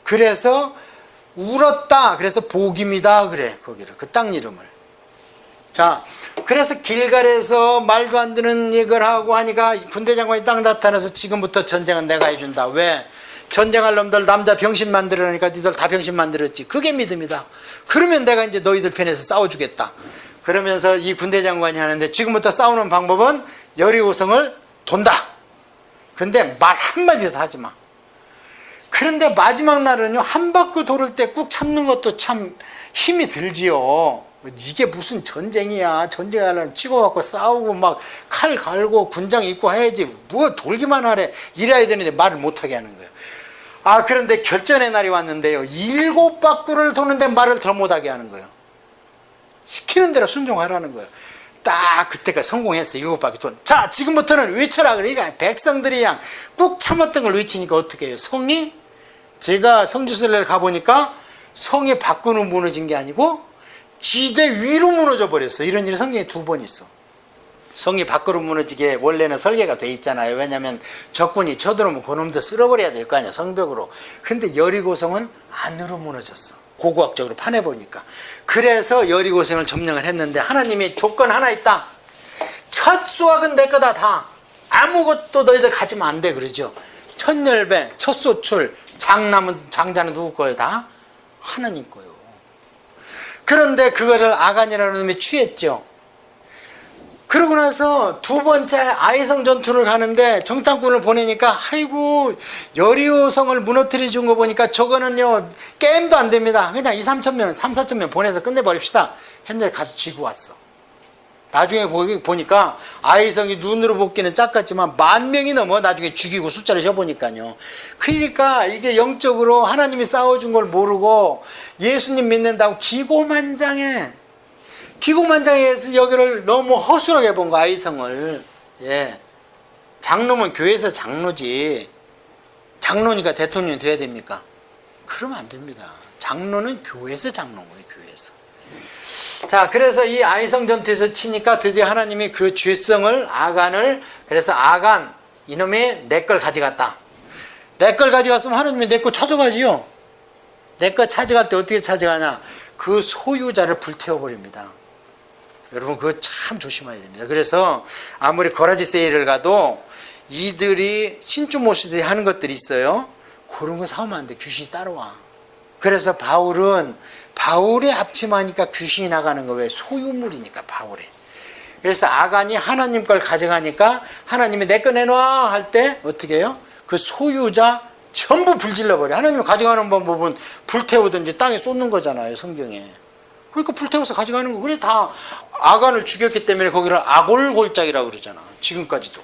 [SPEAKER 1] 그래서 울었다. 그래서 복임이다 그래. 거기를 그 땅 이름을. 자, 그래서 길갈에서 말도 안 되는 얘기를 하고 하니까 군대 장관이 딱 나타나서 지금부터 전쟁은 내가 해준다. 왜? 전쟁할 놈들 남자 병신 만들으니까 니들 다 병신 만들었지. 그게 믿음이다. 그러면 내가 이제 너희들 편에서 싸워주겠다. 그러면서 이 군대 장관이 하는데 지금부터 싸우는 방법은 여리고성을 돈다. 근데 말 한마디도 하지 마. 그런데 마지막 날은요, 한 바퀴 돌을 때 꾹 참는 것도 참 힘이 들지요. 이게 무슨 전쟁이야. 전쟁하려면 치고받고 싸우고 막 칼 갈고 군장 입고 해야지. 뭐 돌기만 하래. 이래야 되는데 말을 못하게 하는 거예요. 아, 그런데 결전의 날이 왔는데요. 7바퀴를 도는데 말을 더 못하게 하는 거예요. 시키는 대로 순종하라는 거예요. 딱 그때가 성공했어. 7바퀴 돈. 자, 지금부터는 외쳐라. 그러니까 백성들이 그냥 꾹 참았던 걸 외치니까 어떻게 해요? 성이, 제가 성지순례를 가보니까 성이 밖으로 무너진 게 아니고 지대 위로 무너져 버렸어. 이런 일이 성경에 2번 있어. 성이 밖으로 무너지게 원래는 설계가 돼 있잖아요. 왜냐하면 적군이 쳐들어오면 그놈들 쓸어버려야 될 거 아니야. 성벽으로. 근데 여리고성은 안으로 무너졌어. 고고학적으로 파내보니까. 그래서 여리고성을 점령을 했는데 하나님이 조건 하나 있다. 첫 수확은 내 거다. 다. 아무것도 너희들 가지면 안 돼. 그러죠. 첫 열매, 첫 소출, 장자는 누구 거예요? 다 하나님 거예요. 그런데 그거를 아간이라는 놈이 취했죠. 그러고 나서 2번째 아이성 전투를 가는데 정탐꾼을 보내니까 아이고 여리고성을 무너뜨려 준 거 보니까 저거는요 게임도 안 됩니다. 그냥 2-3천 명, 3-4천 명 보내서 끝내버립시다 했는데 가서 지고 왔어. 나중에 보니까 아이성이 눈으로 보기는 작았지만 10,000명이 넘어. 나중에 죽이고 숫자를 재보니까요. 그러니까 이게 영적으로 하나님이 싸워준 걸 모르고 예수님 믿는다고 기고만장해. 기고만장해서 여기를 너무 허술하게 본 거, 아이성을. 예. 장로면 교회에서 장로지. 장로니까 대통령이 돼야 됩니까? 그러면 안 됩니다. 장로는 교회에서 장로인 거예요, 교회에서. 자, 그래서 이 아이성 전투에서 치니까 드디어 하나님이 그 죄성을, 아간을, 그래서 아간, 이놈이 내 걸 가져갔다. 내 걸 가져갔으면 하나님이 내 거 찾아가지요. 내 거 찾아갈 때 어떻게 찾아가냐? 그 소유자를 불태워버립니다. 여러분 그거 참 조심해야 됩니다. 그래서 아무리 거라지 세일을 가도 이들이 신주모시들이 하는 것들이 있어요. 그런 거 사오면 안 돼. 귀신이 따라와. 그래서 바울이 앞치마니까 귀신이 나가는 거 왜? 소유물이니까 바울이. 그래서 아간이 하나님 걸 가져가니까 하나님이 내 거 내놔 할 때 어떻게 해요? 그 소유자 전부 불질러버려. 하나님 가져가는 방법은 불태우든지 땅에 쏟는 거잖아요, 성경에. 그러니까 불태워서 가져가는 거. 그래, 다 아간을 죽였기 때문에 거기를 아골골짝이라고 그러잖아, 지금까지도.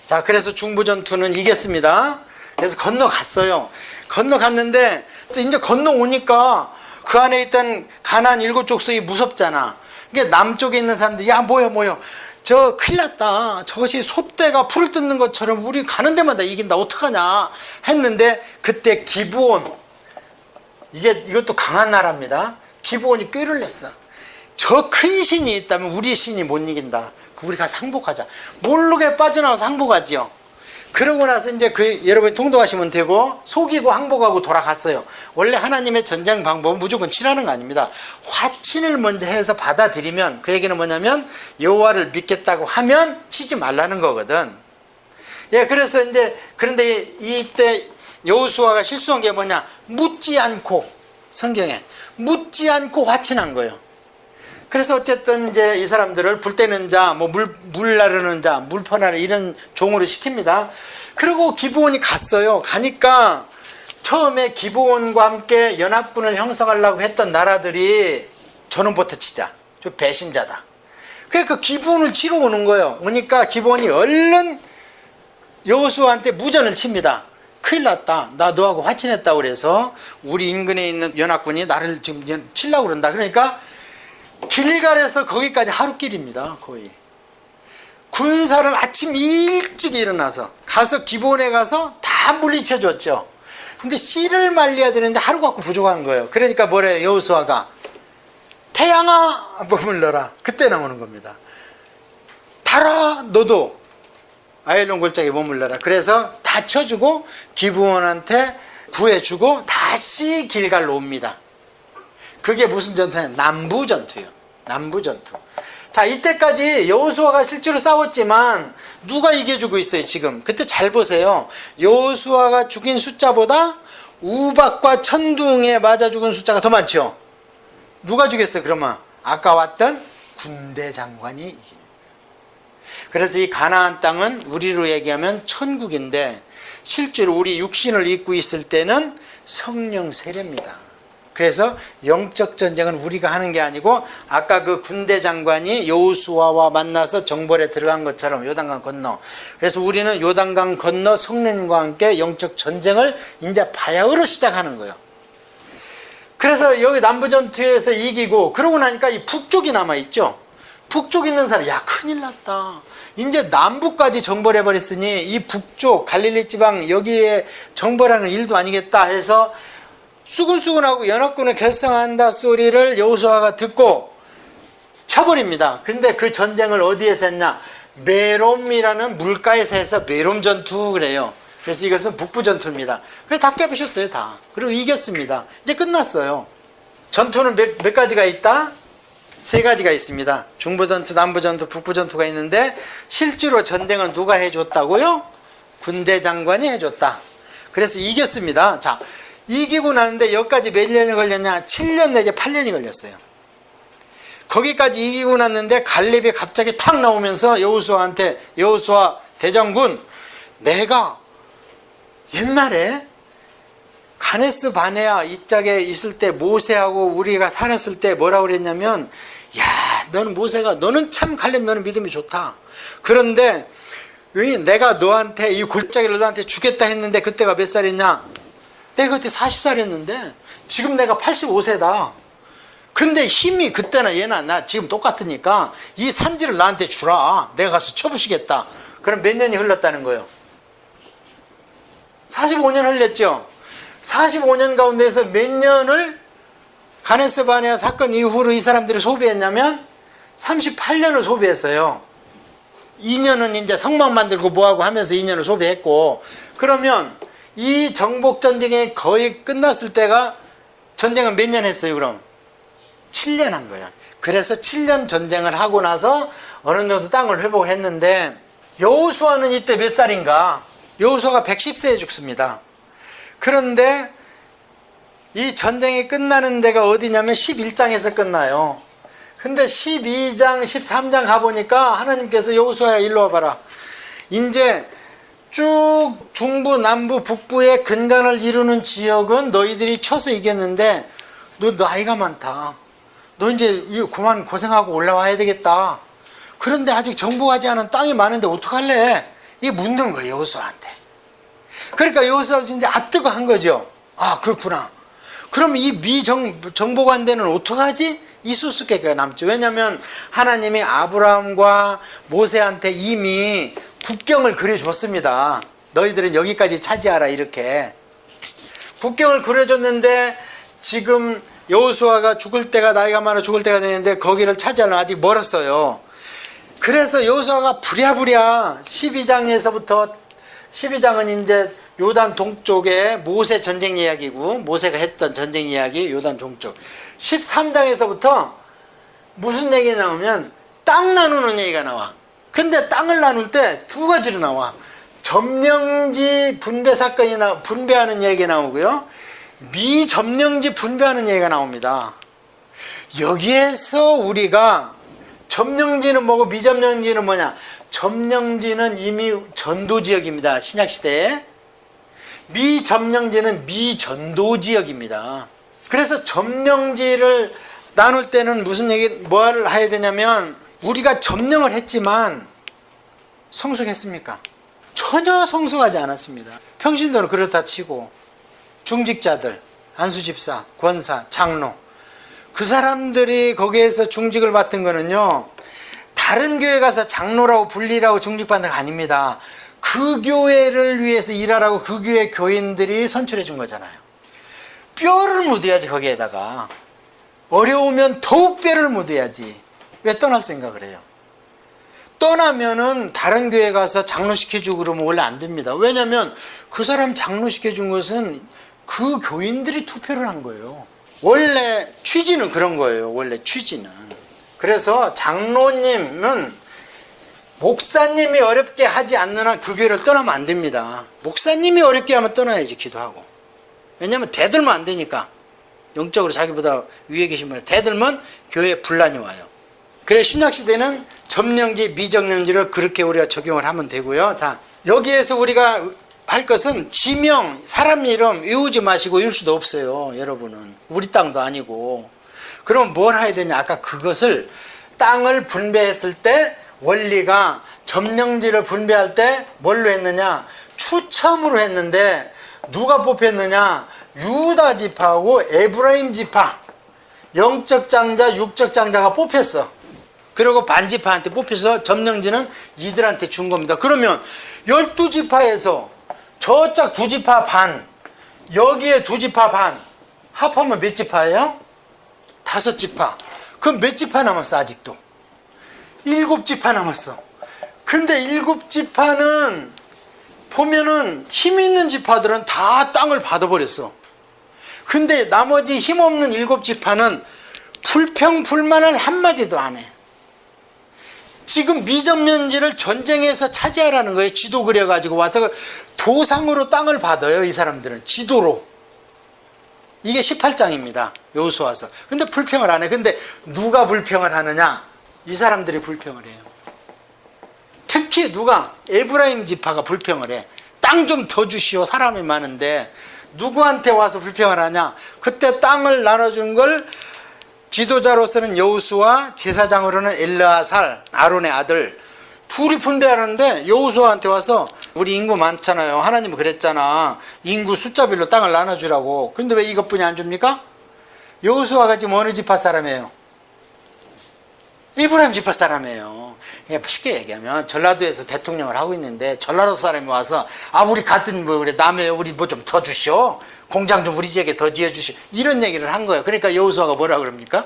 [SPEAKER 1] 자, 그래서 중부전투는 이겼습니다. 그래서 건너갔어요. 건너갔는데 이제 건너오니까 그 안에 있던 가나안 7족속이 무섭잖아. 그러니까 남쪽에 있는 사람들이 야, 뭐야 저 큰일 났다, 저것이 솥대가 풀을 뜯는 것처럼 우리 가는 데마다 이긴다, 어떡하냐 했는데, 그때 기브온, 이것도 강한 나라입니다. 기브온이 꾀를 냈어. 저 큰 신이 있다면 우리 신이 못 이긴다, 우리 가서 항복하자. 모르게 빠져나와서 항복하지요. 그러고 나서 이제 여러분이 통독하시면 되고, 속이고 항복하고 돌아갔어요. 원래 하나님의 전쟁 방법은 무조건 치라는 거 아닙니다. 화친을 먼저 해서 받아들이면, 그 얘기는 뭐냐면 여호와를 믿겠다고 하면 치지 말라는 거거든. 예, 그래서 이제, 그런데 이때 여호수아가 실수한 게 뭐냐, 묻지 않고, 성경에 묻지 않고 화친한 거예요. 그래서 어쨌든 이제 이 사람들을 불 떼는 자, 물 나르는 자, 물 퍼나는 이런 종으로 시킵니다. 그리고 기브온이 갔어요. 가니까 처음에 기브온과 함께 연합군을 형성하려고 했던 나라들이 저놈부터 치자, 저 배신자다. 그러니까 기브온을 치러 오는 거예요. 오니까 기브온이 얼른 여호수아한테 무전을 칩니다. 큰일 났다, 나 너하고 화친했다고 그래서 우리 인근에 있는 연합군이 나를 지금 치려고 그런다. 그러니까 길갈에서 거기까지 하루길입니다. 거의. 군사를 아침 일찍 일어나서 가서 기본에 가서 다 물리쳐 줬죠. 근데 씨를 말려야 되는데 하루 갖고 부족한 거예요. 그러니까 뭐래요, 여호수아가? 태양아, 몸을 넣어라. 그때 나오는 겁니다. 달아, 너도 아엘론 골짜기에 몸을 넣어라. 그래서 다 쳐주고 기브온한테 구해주고 다시 길갈로 옵니다. 그게 무슨 전투냐? 남부전투요. 남부전투. 자, 이때까지 여호수아가 실제로 싸웠지만 누가 이겨주고 있어요, 지금? 그때 잘 보세요. 여호수아가 죽인 숫자보다 우박과 천둥에 맞아 죽은 숫자가 더 많죠? 누가 죽였어요, 그러면? 아까 왔던 군대 장관이 이기는 거예요. 그래서 이 가나안 땅은 우리로 얘기하면 천국인데, 실제로 우리 육신을 입고 있을 때는 성령 세례입니다. 그래서 영적 전쟁은 우리가 하는 게 아니고, 아까 그 군대 장관이 여호수아와 만나서 정벌에 들어간 것처럼 요단강 건너, 그래서 우리는 요단강 건너 성령과 함께 영적 전쟁을 이제 바야흐로 시작하는 거예요. 그래서 여기 남부전투에서 이기고, 그러고 나니까 이 북쪽이 남아있죠. 북쪽 있는 사람, 야, 큰일 났다, 이제 남부까지 정벌해버렸으니 이 북쪽 갈릴리 지방 여기에 정벌하는 일도 아니겠다 해서 수근수근하고 연합군을 결성한다 소리를 여호수아가 듣고 쳐버립니다. 그런데 그 전쟁을 어디에서 했냐? 메롬이라는 물가에서 해서 메롬 전투 그래요. 그래서 이것은 북부 전투입니다. 그래서 다 깨부셨어요, 다. 그리고 이겼습니다. 이제 끝났어요. 전투는 몇 가지가 있다? 3가지가 있습니다. 중부 전투, 남부 전투, 북부 전투가 있는데, 실제로 전쟁은 누가 해줬다고요? 군대 장관이 해줬다. 그래서 이겼습니다. 자, 이기고 나는데 여기까지 몇 년이 걸렸냐? 7년 내지 8년이 걸렸어요. 거기까지 이기고 났는데 갈렙이 갑자기 탁 나오면서 여호수아한테, 여호수아 대장군, 내가 옛날에 가네스 바네아 이 짝에 있을 때 모세하고 우리가 살았을 때 뭐라고 그랬냐면, 야, 너는 모세가, 너는 참 갈렙, 너는 믿음이 좋다. 그런데 내가 너한테 이 골짜기를 너한테 주겠다 했는데 그때가 몇 살이냐? 내가 그때 40살이었는데 지금 내가 85세다. 근데 힘이 그때나 얘나 나 지금 똑같으니까 이 산지를 나한테 주라. 내가 가서 쳐부시겠다. 그럼 몇 년이 흘렀다는 거예요? 45년 흘렸죠. 45년 가운데에서 몇 년을 가네스 바네아 사건 이후로 이 사람들이 소비했냐면 38년을 소비했어요. 2년은 이제 성막 만들고 뭐하고 하면서 2년을 소비했고, 그러면 이 정복전쟁이 거의 끝났을 때가, 전쟁은 몇 년 했어요, 그럼? 7년 한 거예요. 그래서 7년 전쟁을 하고 나서 어느 정도 땅을 회복을 했는데, 여호수아는 이때 몇 살인가? 여호수아가 110세에 죽습니다. 그런데 이 전쟁이 끝나는 데가 어디냐면 11장에서 끝나요. 근데 12장, 13장 가보니까 하나님께서 여호수아야 일로 와봐라. 이제 쭉 중부, 남부, 북부의 근간을 이루는 지역은 너희들이 쳐서 이겼는데 너 나이가 많다. 너 이제 그만 고생하고 올라와야 되겠다. 그런데 아직 정복하지 않은 땅이 많은데 어떡할래? 이게 묻는 거예요, 여호수아한테. 그러니까 여호수아가 이제 뜨거한 거죠. 아, 그렇구나. 그럼 이 미정복한 데는 어떡하지? 이 수수께끼가 남죠. 왜냐하면 하나님이 아브라함과 모세한테 이미 국경을 그려줬습니다. 너희들은 여기까지 차지하라, 이렇게. 국경을 그려줬는데 지금 여호수아가 죽을 때가, 나이가 많아 죽을 때가 되는데 거기를 차지하려면 아직 멀었어요. 그래서 여호수아가 부랴부랴 12장은 이제 요단 동쪽에 모세 전쟁 이야기고, 모세가 했던 전쟁 이야기, 요단 동쪽. 13장에서부터 무슨 얘기 나오면 땅 나누는 얘기가 나와. 근데 땅을 나눌 때 두 가지로 나와. 점령지 분배 사건이 분배하는 얘기가 나오고요, 미점령지 분배하는 얘기가 나옵니다. 여기에서 우리가 점령지는 뭐고 미점령지는 뭐냐? 점령지는 이미 전도지역입니다, 신약시대에. 미점령지는 미전도지역입니다. 그래서 점령지를 나눌 때는 뭘 해야 되냐면, 우리가 점령을 했지만 성숙했습니까? 전혀 성숙하지 않았습니다. 평신도는 그렇다 치고, 중직자들, 안수집사, 권사, 장로, 그 사람들이 거기에서 중직을 맡은 거는요, 다른 교회 가서 장로라고 분리라고 중직받는 거 아닙니다. 그 교회를 위해서 일하라고 그 교회 교인들이 선출해 준 거잖아요. 뼈를 묻어야지. 거기에다가 어려우면 더욱 뼈를 묻어야지. 왜 떠날 생각을 해요? 떠나면은 다른 교회 가서 장로시켜주고 그러면 원래 안 됩니다. 왜냐하면 그 사람 장로시켜준 것은 그 교인들이 투표를 한 거예요. 원래 취지는 그런 거예요. 원래 취지는. 그래서 장로님은 목사님이 어렵게 하지 않는 한 그 교회를 떠나면 안 됩니다. 목사님이 어렵게 하면 떠나야지, 기도하고. 왜냐하면 대들면 안 되니까. 영적으로 자기보다 위에 계신 분이 대들면 교회에 분란이 와요. 그래, 신약시대는 점령지, 미점령지를 그렇게 우리가 적용을 하면 되고요. 자, 여기에서 우리가 할 것은 지명, 사람 이름 외우지 마시고 이럴 수도 없어요. 여러분은 우리 땅도 아니고. 그럼 뭘 해야 되냐? 아까 그것을, 땅을 분배했을 때 원리가, 점령지를 분배할 때 뭘로 했느냐? 추첨으로 했는데 누가 뽑혔느냐? 유다 지파하고 에브라임 지파, 영적 장자, 육적 장자가 뽑혔어. 그리고 반지파한테 뽑혀서 점령지는 이들한테 준 겁니다. 그러면 12지파에서 저짝 2지파 반, 여기에 2지파 반, 합하면 몇 지파예요? 5지파. 그럼 몇 지파 남았어? 아직도 7지파 남았어. 근데 7지파는 보면은 힘 있는 지파들은 다 땅을 받아버렸어. 근데 나머지 힘없는 7지파는 불평불만을 한마디도 안 해. 지금 미점령지를 전쟁에서 차지하라는 거예요. 지도 그려가지고 와서 도상으로 땅을 받아요. 이 사람들은 지도로. 이게 18장입니다. 여호수아서. 근데 불평을 안 해. 근데 누가 불평을 하느냐? 이 사람들이 불평을 해요. 특히 누가? 에브라임 지파가 불평을 해. 땅 좀 더 주시오. 사람이 많은데. 누구한테 와서 불평을 하냐? 그때 땅을 나눠준 걸 지도자로서는 여호수아, 제사장으로는 엘르아살, 아론의 아들, 둘이 분배하는데 여호수아한테 와서, 우리 인구 많잖아요. 하나님은 그랬잖아. 인구 숫자별로 땅을 나눠주라고. 근데 왜 이것뿐이 안 줍니까? 여호수아가 지금 어느 지파 사람이에요? 에브라임 지파 사람이에요. 쉽게 얘기하면 전라도에서 대통령을 하고 있는데 전라도 사람이 와서, 아, 우리 같은 그래 남해 우리 뭐 좀 더 주시오. 공장 좀 우리 지역에 더 지어주시오. 이런 얘기를 한 거예요. 그러니까 여호수아가 뭐라 그럽니까?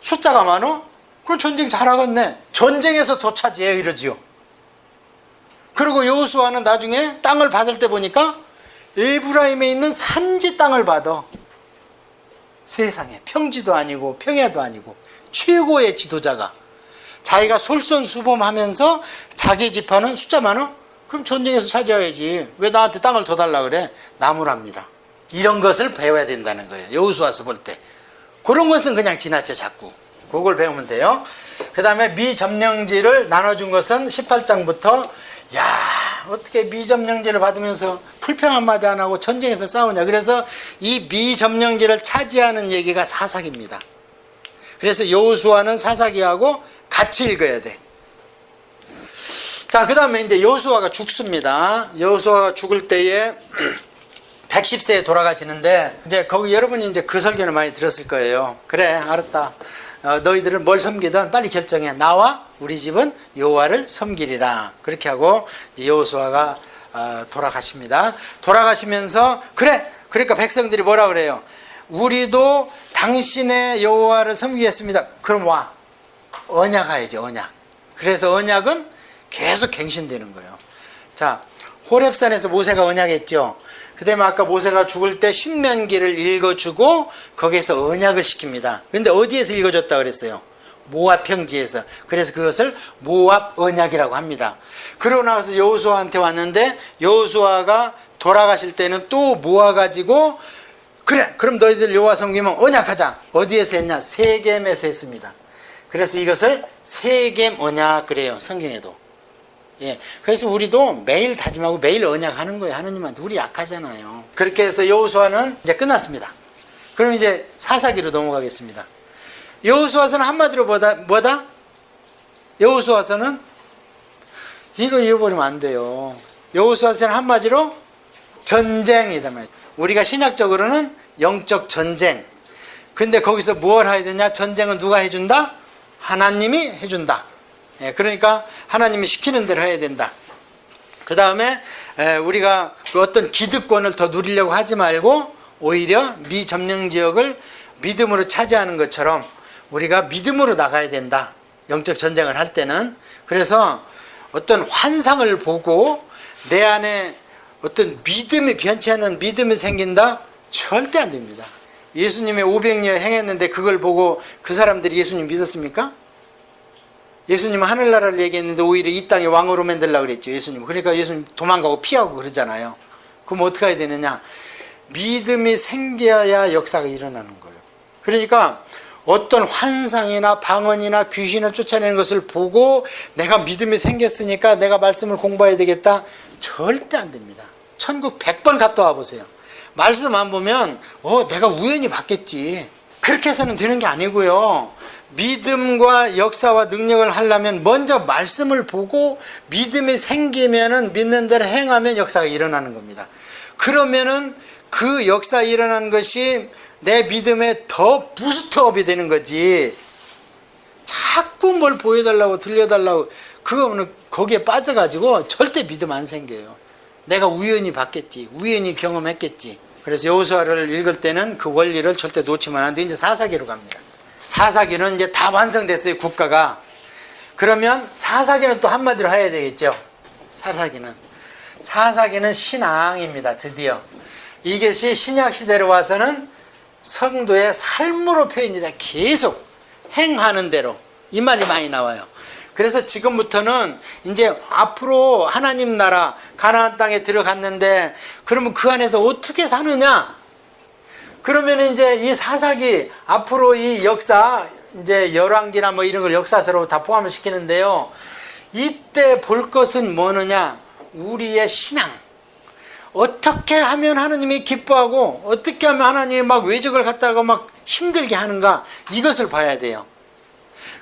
[SPEAKER 1] 숫자가 많어? 그럼 전쟁 잘하겠네. 전쟁에서 더 차지해 이러지요. 그리고 여호수아는 나중에 땅을 받을 때 보니까 에브라임에 있는 산지 땅을 받아. 세상에 평지도 아니고 평야도 아니고 최고의 지도자가 자기가 솔선수범하면서 자기 지파는 숫자 많아? 그럼 전쟁에서 차지해야지. 왜 나한테 땅을 더 달라 그래? 나무랍니다. 이런 것을 배워야 된다는 거예요. 여호수아서 볼 때. 그런 것은 그냥 지나쳐 자꾸. 그걸 배우면 돼요. 그 다음에 미점령지를 나눠준 것은 18장부터, 야, 어떻게 미점령제를 받으면서 불평 한마디 안 하고 전쟁에서 싸우냐. 그래서 이 미점령제를 차지하는 얘기가 사사기입니다. 그래서 여호수아는 사사기하고 같이 읽어야 돼. 자, 그 다음에 이제 여호수아가 죽습니다. 여호수아가 죽을 때에 110세에 돌아가시는데, 이제 거기 여러분이 이제 그 설교를 많이 들었을 거예요. 그래, 알았다. 너희들은 뭘 섬기든 빨리 결정해. 나와 우리 집은 여호와를 섬기리라. 그렇게 하고 여호수아가 돌아가십니다. 돌아가시면서 그래, 그러니까 백성들이 뭐라 그래요? 우리도 당신의 여호와를 섬기겠습니다. 그럼 와. 언약하야지, 언약. 그래서 언약은 계속 갱신되는 거예요. 자, 호렙산에서 모세가 언약했죠. 그 다음에 아까 모세가 죽을 때 신명기를 읽어주고 거기에서 언약을 시킵니다. 근데 어디에서 읽어줬다 그랬어요? 모압 평지에서. 그래서 그것을 모압 언약이라고 합니다. 그러고 나서 여호수아한테 왔는데, 여호수아가 돌아가실 때는 또 모아가지고 그래, 그럼 너희들 여호와 섬기면 언약하자. 어디에서 했냐? 세겜에서 했습니다. 그래서 이것을 세겜 언약 그래요, 성경에도. 예, 그래서 우리도 매일 다짐하고 매일 언약하는 거예요. 하느님한테. 우리 약하잖아요. 그렇게 해서 여호수아는 이제 끝났습니다. 그럼 이제 사사기로 넘어가겠습니다. 여호수아서는 한마디로 뭐다? 여호수아서는 이거 잃어버리면 안 돼요. 여호수아서는 한마디로 전쟁이다 말이에요. 우리가 신약적으로는 영적 전쟁. 근데 거기서 무엇을 해야 되냐? 전쟁은 누가 해준다? 하나님이 해준다. 예, 그러니까 하나님이 시키는 대로 해야 된다. 그 다음에 우리가 그 어떤 기득권을 더 누리려고 하지 말고 오히려 미점령지역을 믿음으로 차지하는 것처럼 우리가 믿음으로 나가야 된다. 영적 전쟁을 할 때는. 그래서 어떤 환상을 보고 내 안에 어떤 믿음이 변치 않는 믿음이 생긴다? 절대 안 됩니다. 예수님의 500년 행했는데 그걸 보고 그 사람들이 예수님 믿었습니까? 예수님은 하늘나라를 얘기했는데 오히려 이 땅에 왕으로 만들려고 그랬죠, 예수님. 그러니까 예수님 도망가고 피하고 그러잖아요. 그럼 어떻게 해야 되느냐? 믿음이 생겨야 역사가 일어나는 거예요. 그러니까 어떤 환상이나 방언이나 귀신을 쫓아내는 것을 보고 내가 믿음이 생겼으니까 내가 말씀을 공부해야 되겠다? 절대 안 됩니다. 천국 100번 갔다 와 보세요. 말씀 안 보면 내가 우연히 받겠지. 그렇게 해서는 되는 게 아니고요. 믿음과 역사와 능력을 하려면 먼저 말씀을 보고 믿음이 생기면은 믿는 대로 행하면 역사가 일어나는 겁니다. 그러면은 그 역사 일어나는 것이 내 믿음에 더 부스트업이 되는 거지. 자꾸 뭘 보여달라고 들려달라고 그거는 거기에 빠져가지고 절대 믿음 안 생겨요. 내가 우연히 봤겠지. 우연히 경험했겠지. 그래서 여호수아를 읽을 때는 그 원리를 절대 놓치면 안 돼. 이제 사사기로 갑니다. 사사기는 이제 다 완성됐어요, 국가가. 그러면 사사기는 또 한마디로 해야 되겠죠. 사사기는 신앙입니다. 드디어 이것이 신약시대로 와서는 성도의 삶으로 표현이 돼. 계속 행하는 대로. 이 말이 많이 나와요. 그래서 지금부터는 이제 앞으로 하나님 나라 가나안 땅에 들어갔는데 그러면 그 안에서 어떻게 사느냐? 그러면 이제 이 사사기 앞으로 이 역사 이제 열왕기나 뭐 이런 걸 역사서로 다 포함을 시키는데요. 이때 볼 것은 뭐느냐? 우리의 신앙. 어떻게 하면 하나님이 기뻐하고 어떻게 하면 하나님이 막 외적을 갖다가 막 힘들게 하는가? 이것을 봐야 돼요.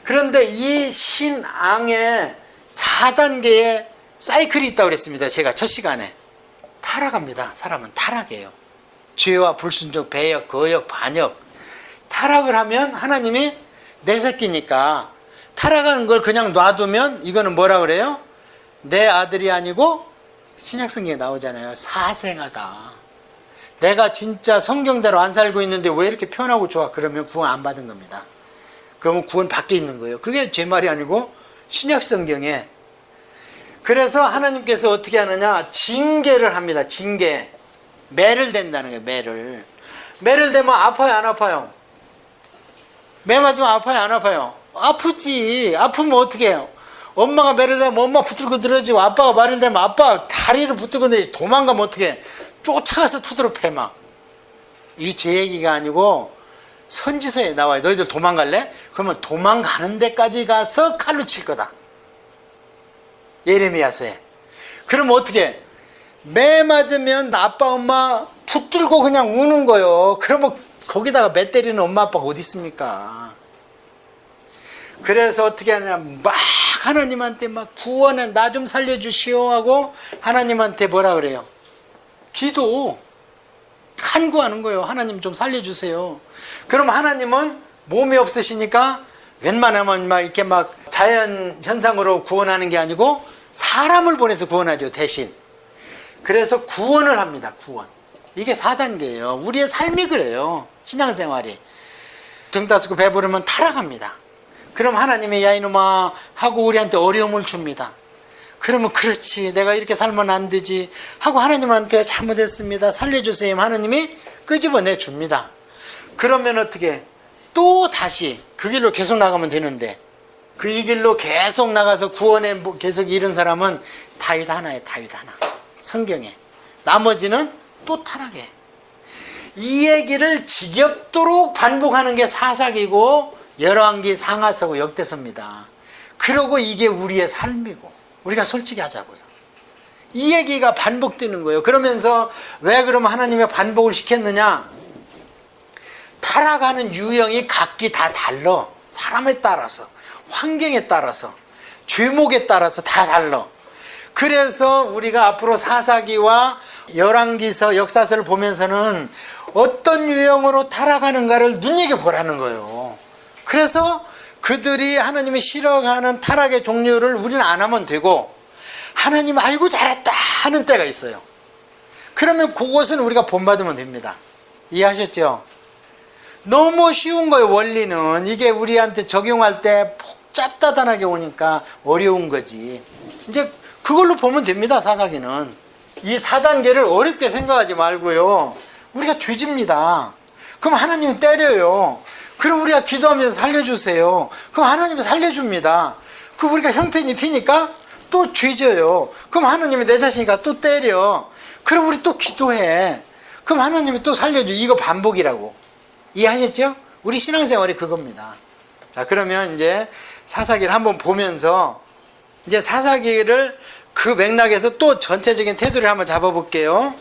[SPEAKER 1] 그런데 이 신앙에 4단계의 사이클이 있다고 그랬습니다. 제가 첫 시간에. 타락합니다. 사람은 타락해요. 죄와 불순종, 배역, 거역, 반역. 타락을 하면 하나님이 내 새끼니까 타락하는 걸 그냥 놔두면 이거는 뭐라 그래요? 내 아들이 아니고 신약성경에 나오잖아요. 사생아다. 내가 진짜 성경대로 안 살고 있는데 왜 이렇게 편하고 좋아? 그러면 구원 안 받은 겁니다. 그러면 구원 밖에 있는 거예요. 그게 제 말이 아니고 신약성경에. 그래서 하나님께서 어떻게 하느냐? 징계를 합니다. 징계. 매를 댄다는 거예요. 매를 대면 아파요, 안 아파요? 매 맞으면 아파요, 안 아파요? 아프지. 아프면 어떻게 해요? 엄마가 매를 대면 엄마 붙들고 늘어지고 아빠가 말을 대면 아빠 다리를 붙들고 늘어지고 도망가면 어떻게 해? 쫓아가서 투드러 패 막. 이게 제 얘기가 아니고 선지서에 나와요. 너희들 도망갈래? 그러면 도망가는 데까지 가서 칼로 칠 거다. 예레미야서에. 그럼 어떻게? 매 맞으면 아빠 엄마 붙들고 그냥 우는 거요. 그러면 거기다가 매 때리는 엄마 아빠가 어디 있습니까? 그래서 어떻게 하냐, 막 하나님한테 막 구원해, 나 좀 살려주시오 하고 하나님한테 뭐라 그래요? 기도 간구하는 거예요. 하나님 좀 살려주세요. 그럼 하나님은 몸이 없으시니까 웬만하면 막 이렇게 막 자연 현상으로 구원하는 게 아니고 사람을 보내서 구원하죠, 대신. 그래서 구원을 합니다. 구원. 이게 4단계예요. 우리의 삶이 그래요. 신앙생활이. 등 따스고 배부르면 타락합니다. 그럼 하나님이 야 이놈아 하고 우리한테 어려움을 줍니다. 그러면 그렇지, 내가 이렇게 살면 안 되지 하고 하나님한테 잘못했습니다, 살려주세요. 하나님이 끄집어내 줍니다. 그러면 어떻게? 또 다시 그 길로 계속 나가면 되는데, 그 이 길로 계속 나가서 구원에 계속 이른 사람은 다윗 하나에 다윗 하나. 성경에. 나머지는 또 타락해. 이 얘기를 지겹도록 반복하는 게 사사기고 열왕기, 상하서고 역대서입니다. 그러고 이게 우리의 삶이고, 우리가 솔직히 하자고요. 이 얘기가 반복되는 거예요. 그러면서 왜 그러면 하나님의 반복을 시켰느냐? 타락하는 유형이 각기 다 달라. 사람에 따라서, 환경에 따라서, 죄목에 따라서 다 달라. 그래서 우리가 앞으로 사사기와 열왕기서, 역사서를 보면서는 어떤 유형으로 타락하는가를 눈여겨보라는 거예요. 그래서 그들이 하나님이 싫어하는 타락의 종류를 우리는 안 하면 되고, 하나님 아이고 잘했다 하는 때가 있어요. 그러면 그것은 우리가 본받으면 됩니다. 이해하셨죠? 너무 쉬운 거예요. 원리는 이게 우리한테 적용할 때 복잡다단하게 오니까 어려운 거지. 이제 그걸로 보면 됩니다. 사사기는 이 4단계를 어렵게 생각하지 말고요. 우리가 죄집니다. 그럼 하나님은 때려요. 그럼 우리가 기도하면서 살려주세요. 그럼 하나님은 살려줍니다. 그럼 우리가 형편이 피니까 또 죄져요. 그럼 하나님이 내 자신이니까 또 때려. 그럼 우리 또 기도해. 그럼 하나님이 또 살려줘. 이거 반복이라고. 이해하셨죠? 우리 신앙생활이 그겁니다. 자, 그러면 이제 사사기를 한번 보면서 이제 사사기를 그 맥락에서 또 전체적인 테두리를 한번 잡아볼게요.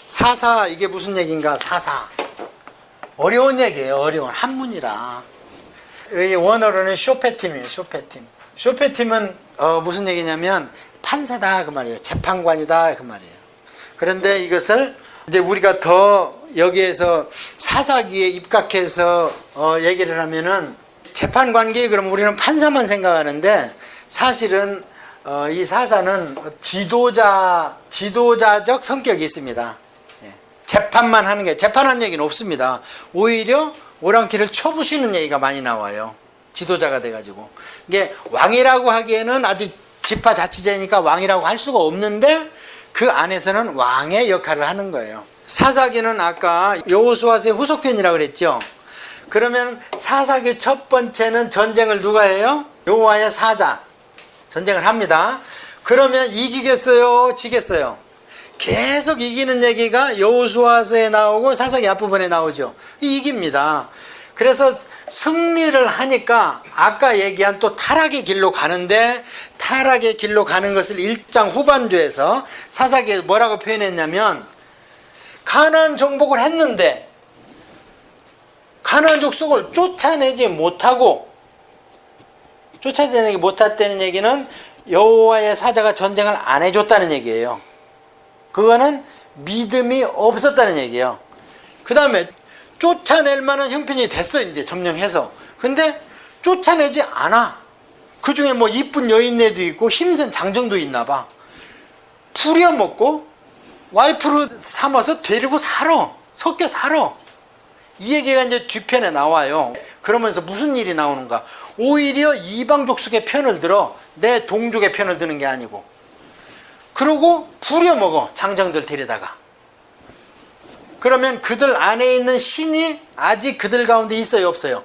[SPEAKER 1] 사사, 이게 무슨 얘기인가? 사사. 어려운 얘기예요. 어려운 한문이라. 이 원어로는 쇼페팀이에요. 쇼페팀. 쇼페팀은 무슨 얘기냐면 판사다 그 말이에요. 재판관이다 그 말이에요. 그런데 이것을 이제 우리가 더 여기에서 사사기에 입각해서 얘기를 하면은 재판관계, 그럼 우리는 판사만 생각하는데 사실은 이 사사는 지도자적 성격이 있습니다. 재판만 하는 게, 재판하는 얘기는 없습니다. 오히려 오랑캐를 쳐부시는 얘기가 많이 나와요. 지도자가 돼가지고. 이게 왕이라고 하기에는 아직 지파자치제니까 왕이라고 할 수가 없는데 그 안에서는 왕의 역할을 하는 거예요. 사사기는 아까 여호수아서의 후속편이라고 그랬죠. 그러면 사사기 첫 번째는 전쟁을 누가 해요? 여호와의 사자. 전쟁을 합니다. 그러면 이기겠어요? 지겠어요? 계속 이기는 얘기가 여호수아서에 나오고 사사기 앞부분에 나오죠. 이깁니다. 그래서 승리를 하니까 아까 얘기한 또 타락의 길로 가는데, 타락의 길로 가는 것을 1장 후반주에서 사사기에 뭐라고 표현했냐면, 가나안 정복을 했는데 가나안 족속을 쫓아내지 못하고, 쫓아내지 못했다는 얘기는 여호와의 사자가 전쟁을 안 해줬다는 얘기예요. 그거는 믿음이 없었다는 얘기예요. 그 다음에 쫓아낼 만한 형편이 됐어, 이제 점령해서. 근데 쫓아내지 않아. 그 중에 뭐 이쁜 여인네도 있고 힘센 장정도 있나 봐. 부려먹고 와이프로 삼아서 데리고 살아. 섞여 살아. 이 얘기가 이제 뒤편에 나와요. 그러면서 무슨 일이 나오는가? 오히려 이방 족속의 편을 들어, 내 동족의 편을 드는 게 아니고. 그러고 부려먹어, 장정들 데려다가. 그러면 그들 안에 있는 신이 아직 그들 가운데 있어요, 없어요?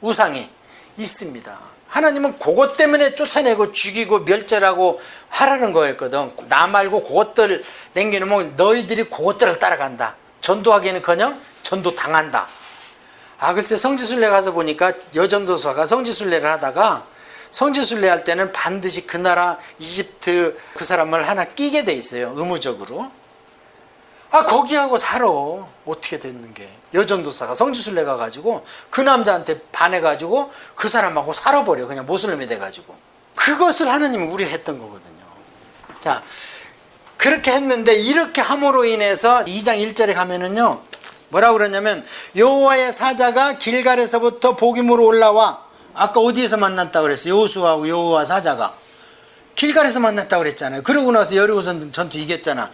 [SPEAKER 1] 우상이 있습니다. 하나님은 그것 때문에 쫓아내고 죽이고 멸절하고 하라는 거였거든. 나 말고 그것들 남겨놓으면 너희들이 그것들을 따라간다. 전도하기는커녕 전도 당한다. 글쎄 성지순례 가서 보니까 여전도사가 성지순례를 하다가 성지순례 할 때는 반드시 그 나라 이집트 그 사람을 하나 끼게 돼 있어요. 의무적으로. 거기하고 살아. 어떻게 됐는 게. 여전도사가 성지순례 가가지고 그 남자한테 반해가지고 그 사람하고 살아버려. 그냥 모슬림이 돼가지고. 그것을 하나님은 우려했던 거거든요. 자, 그렇게 했는데 이렇게 함으로 인해서 2장 1절에 가면은요. 뭐라고 그러냐면 여호와의 사자가 길갈에서부터 복임으로 올라와. 아까 어디에서 만났다고 그랬어요? 여호수아하고 여호와 사자가. 길갈에서 만났다고 그랬잖아요. 그러고 나서 여리고 전투 이겼잖아.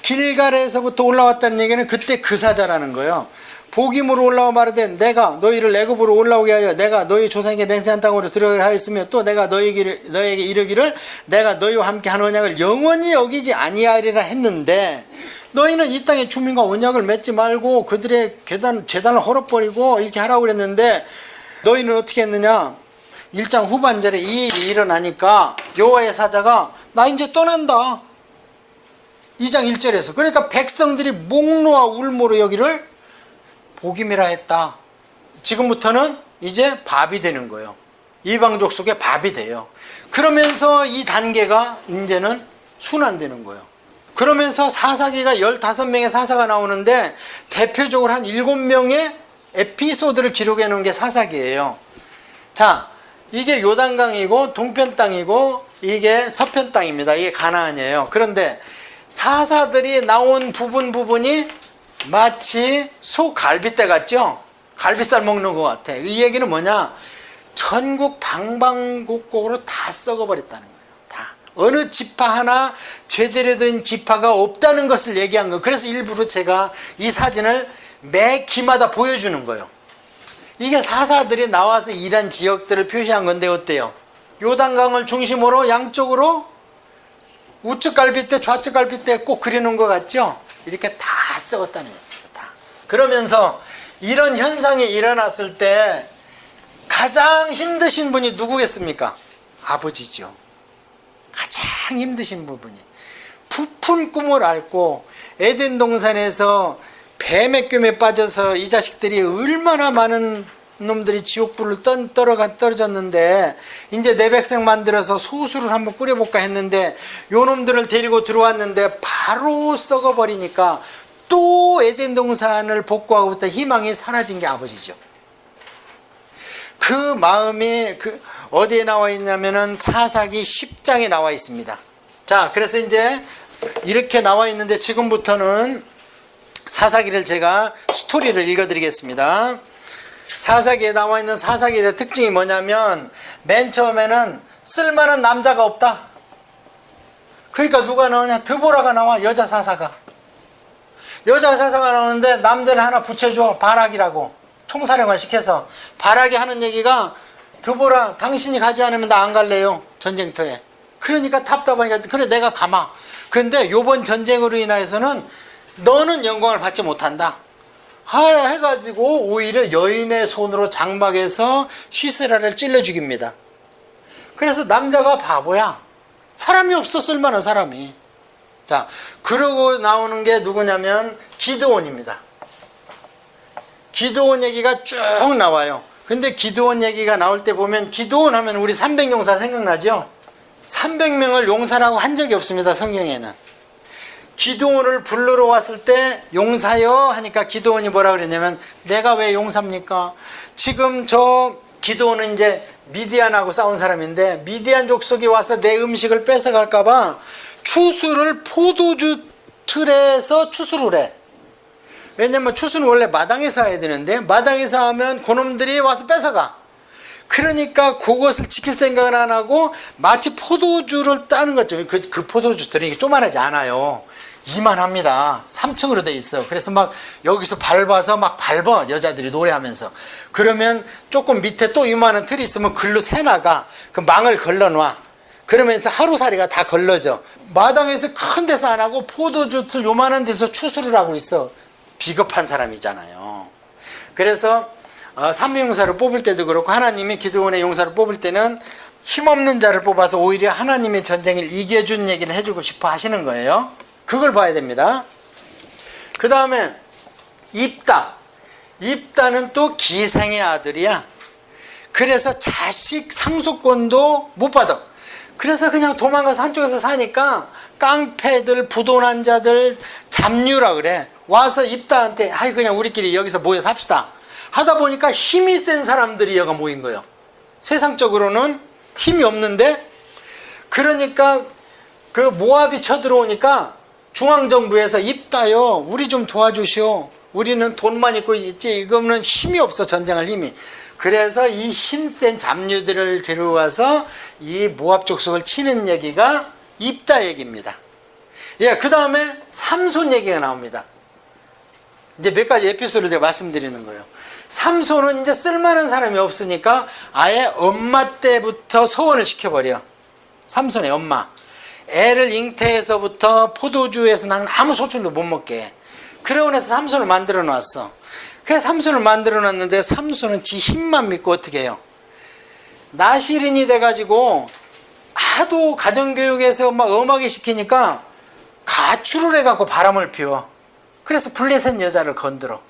[SPEAKER 1] 길갈에서부터 올라왔다는 얘기는 그때 그 사자라는 거예요. 복임으로 올라와 말하되 내가 너희를 애굽으로 올라오게 하여 내가 너희 조상에게 맹세한 땅으로 들어가게 하였으며 또 내가 너에게 이르기를 내가 너희와 함께 한 언약을 영원히 여기지 아니하리라 했는데 너희는 이 땅의 주민과 언약을 맺지 말고 그들의 제단을 헐어버리고 이렇게 하라고 그랬는데 너희는 어떻게 했느냐? 1장 후반절에 이 일이 일어나니까 여호와의 사자가 나 이제 떠난다. 2장 1절에서. 그러니까 백성들이 목놓아 울모로 여기를 복임이라 했다. 지금부터는 이제 밥이 되는 거예요. 이방족 속에 밥이 돼요. 그러면서 이 단계가 이제는 순환되는 거예요. 그러면서 사사기가 15명의 사사가 나오는데 대표적으로 한 7명의 에피소드를 기록해 놓은 게 사사기예요. 자, 이게 요단강이고 동편 땅이고 이게 서편 땅입니다. 이게 가나안이에요. 그런데 사사들이 나온 부분이 마치 소 갈빗대 같죠? 갈빗살 먹는 것 같아. 이 얘기는 뭐냐? 전국 방방곡곡으로 다 썩어버렸다는 거예요. 다. 어느 지파 하나 제대로 된 지파가 없다는 것을 얘기한 거예요. 그래서 일부러 제가 이 사진을 매 기마다 보여주는 거예요. 이게 사사들이 나와서 일한 지역들을 표시한 건데 어때요? 요단강을 중심으로 양쪽으로 우측 갈빗대 좌측 갈빗대 꼭 그리는 것 같죠? 이렇게 다 썩었다는 얘기예요. 다. 그러면서 이런 현상이 일어났을 때 가장 힘드신 분이 누구겠습니까? 아버지죠. 가장 힘드신 부분이 부푼 꿈을 앓고 에덴 동산에서 뱀의 꿰에 빠져서 이 자식들이 얼마나 많은 놈들이 지옥불을 떨어졌는데 이제 내 백성 만들어서 소수를 한번 끓여볼까 했는데 요 놈들을 데리고 들어왔는데 바로 썩어버리니까 또 에덴 동산을 복구하고부터 희망이 사라진 게 아버지죠. 그 마음이 어디에 나와 있냐면은 사사기 10장에 나와 있습니다. 자, 그래서 이제 이렇게 나와 있는데 지금부터는 사사기를 제가 스토리를 읽어드리겠습니다. 사사기에 나와 있는 사사기의 특징이 뭐냐면 맨 처음에는 쓸만한 남자가 없다. 그러니까 누가 나오냐? 드보라가 나와. 여자 사사가 나오는데 남자를 하나 붙여줘. 바락이라고 총사령관 시켜서. 바락이 하는 얘기가 드보라 당신이 가지 않으면 나 안 갈래요 전쟁터에. 그러니까 답답하니까 그래 내가 가마. 근데 요번 전쟁으로 인해서는 너는 영광을 받지 못한다 해가지고 오히려 여인의 손으로 장막에서 시세라를 찔러 죽입니다. 그래서 남자가 바보야. 사람이 없어. 쓸만한 사람이. 자, 그러고 나오는 게 누구냐면 기드온입니다. 기드온 얘기가 쭉 나와요. 근데 기드온 얘기가 나올 때 보면 기드온 하면 우리 300용사 생각나죠? 300명을 용사라고 한 적이 없습니다. 성경에는. 기드온을 부르러 왔을 때 용사여 하니까 기드온이 뭐라 그랬냐면 내가 왜 용사입니까? 지금 저 기드온은 이제 미디안하고 싸운 사람인데 미디안 족속이 와서 내 음식을 뺏어갈까봐 추수를 포도주 틀에서 추수를 해. 왜냐면 추수는 원래 마당에서 해야 되는데 마당에서 하면 그놈들이 와서 뺏어가. 그러니까 그것을 지킬 생각을 안 하고 마치 포도주를 따는 거죠. 그 포도주들이 조만하지 않아요. 이만합니다. 3층으로 돼 있어. 그래서 막 여기서 밟아서 막 밟아. 여자들이 노래하면서. 그러면 조금 밑에 또 이만한 틀이 있으면 글로 새나가. 그 망을 걸러놔. 그러면서 하루살이가 다 걸러져. 마당에서 큰 데서 안 하고 포도주 틀 요만한 데서 추수를 하고 있어. 비겁한 사람이잖아요. 그래서 삼위용사를 뽑을 때도 그렇고 하나님이 기드온의 용사를 뽑을 때는 힘없는 자를 뽑아서 오히려 하나님의 전쟁을 이겨준 얘기를 해주고 싶어 하시는 거예요. 그걸 봐야 됩니다. 그 다음에 입다는 또 기생의 아들이야. 그래서 자식 상속권도 못 받아. 그래서 그냥 도망가서 한쪽에서 사니까 깡패들, 부도난 자들, 잡류라 그래. 와서 입다한테 아이 그냥 우리끼리 여기서 모여 삽시다. 하다 보니까 힘이 센 사람들이 여기 모인 거예요. 세상적으로는 힘이 없는데, 그러니까 그 모압이 쳐들어오니까 중앙정부에서 입다요, 우리 좀 도와주시오. 우리는 돈만 있고 있지 이거는 힘이 없어, 전쟁할 힘이. 그래서 이 힘센 잡류들을 데려와서 이 모압 족속을 치는 얘기가 입다 얘기입니다. 예, 그 다음에 삼손 얘기가 나옵니다. 이제 몇 가지 에피소드를 제가 말씀드리는 거예요. 삼손은 이제 쓸만한 사람이 없으니까 아예 엄마 때부터 서원을 시켜버려. 삼손의 엄마. 애를 잉태해서부터 포도주에서 난 아무 소출도 못 먹게 해. 그러고 나서 삼손을 만들어 놨어. 그래서 삼손을 만들어 놨는데 삼손은 지 힘만 믿고 어떻게 해요? 나시린이 돼가지고 하도 가정교육에서 막 엄하게 시키니까 가출을 해갖고 바람을 피워. 그래서 블레셋 여자를 건드려.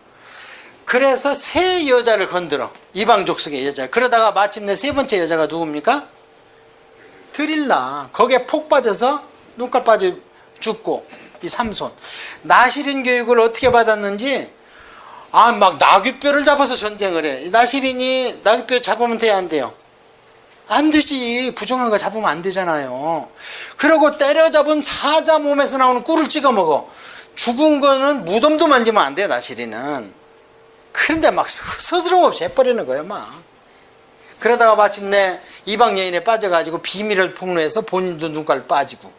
[SPEAKER 1] 그래서 세 여자를 건드려. 이방 족속의 여자. 그러다가 마침내 세 번째 여자가 누굽니까? 드릴라. 거기에 폭 빠져서 눈깔 빠져 죽고, 이 삼손. 나시린 교육을 어떻게 받았는지, 막 나귀뼈를 잡아서 전쟁을 해. 나시린이 나귀뼈 잡으면 돼야 안 돼요? 안 되지. 부정한 거 잡으면 안 되잖아요. 그러고 때려잡은 사자 몸에서 나오는 꿀을 찍어 먹어. 죽은 거는 무덤도 만지면 안 돼요, 나시린은. 그런데 막 스스럼 없이 해버리는 거예요, 막. 그러다가 마침내 이방 여인에 빠져가지고 비밀을 폭로해서 본인도 눈깔 빠지고.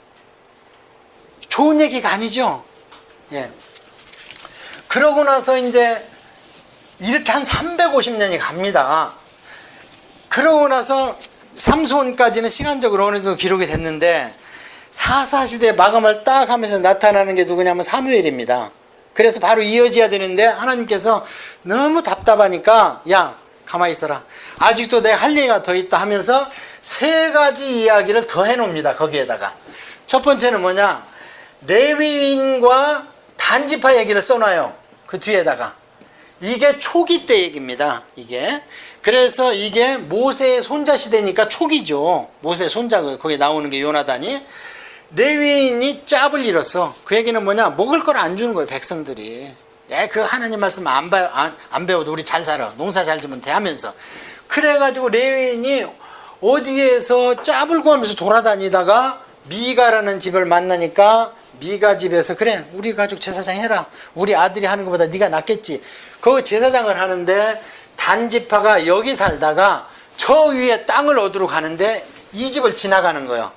[SPEAKER 1] 좋은 얘기가 아니죠. 예. 그러고 나서 이제 이렇게 한 350년이 갑니다. 그러고 나서 삼손까지는 시간적으로 어느 정도 기록이 됐는데, 사사시대 마감을 딱 하면서 나타나는 게 누구냐면 사무엘입니다. 그래서 바로 이어져야 되는데 하나님께서 너무 답답하니까 야 가만히 있어라. 아직도 내가 할 얘기가 더 있다 하면서 세 가지 이야기를 더 해놓습니다. 거기에다가. 첫 번째는 뭐냐? 레위인과 단지파 얘기를 써놔요. 그 뒤에다가. 이게 초기 때 얘기입니다. 이게. 그래서 이게 모세의 손자 시대니까 초기죠. 모세의 손자, 거기 나오는 게 요나단이. 레위인이 짭을 잃었어. 그 얘기는 뭐냐? 먹을 걸 안 주는 거예요, 백성들이. 그 하나님 말씀 안 배워도 우리 잘 살아. 농사 잘 지면 돼 하면서. 그래가지고 레위인이 어디에서 짭을 구하면서 돌아다니다가 미가라는 집을 만나니까 미가 집에서 그래, 우리 가족 제사장 해라. 우리 아들이 하는 것보다 네가 낫겠지. 그 제사장을 하는데 단지파가 여기 살다가 저 위에 땅을 얻으러 가는데 이 집을 지나가는 거예요.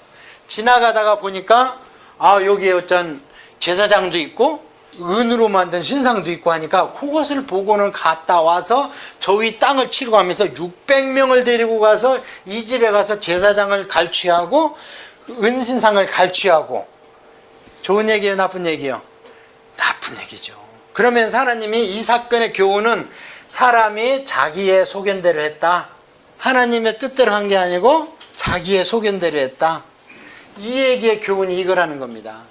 [SPEAKER 1] 지나가다가 보니까 여기에 어쩐 제사장도 있고 은으로 만든 신상도 있고 하니까 그것을 보고는 갔다 와서 저 위 땅을 치러 가면서 600명을 데리고 가서 이 집에 가서 제사장을 갈취하고 은신상을 갈취하고. 좋은 얘기예요, 나쁜 얘기예요? 나쁜 얘기죠. 그러면서 하나님이 이 사건의 교훈은 사람이 자기의 소견대로 했다. 하나님의 뜻대로 한 게 아니고 자기의 소견대로 했다. 이 얘기의 교훈이 이거라는 겁니다.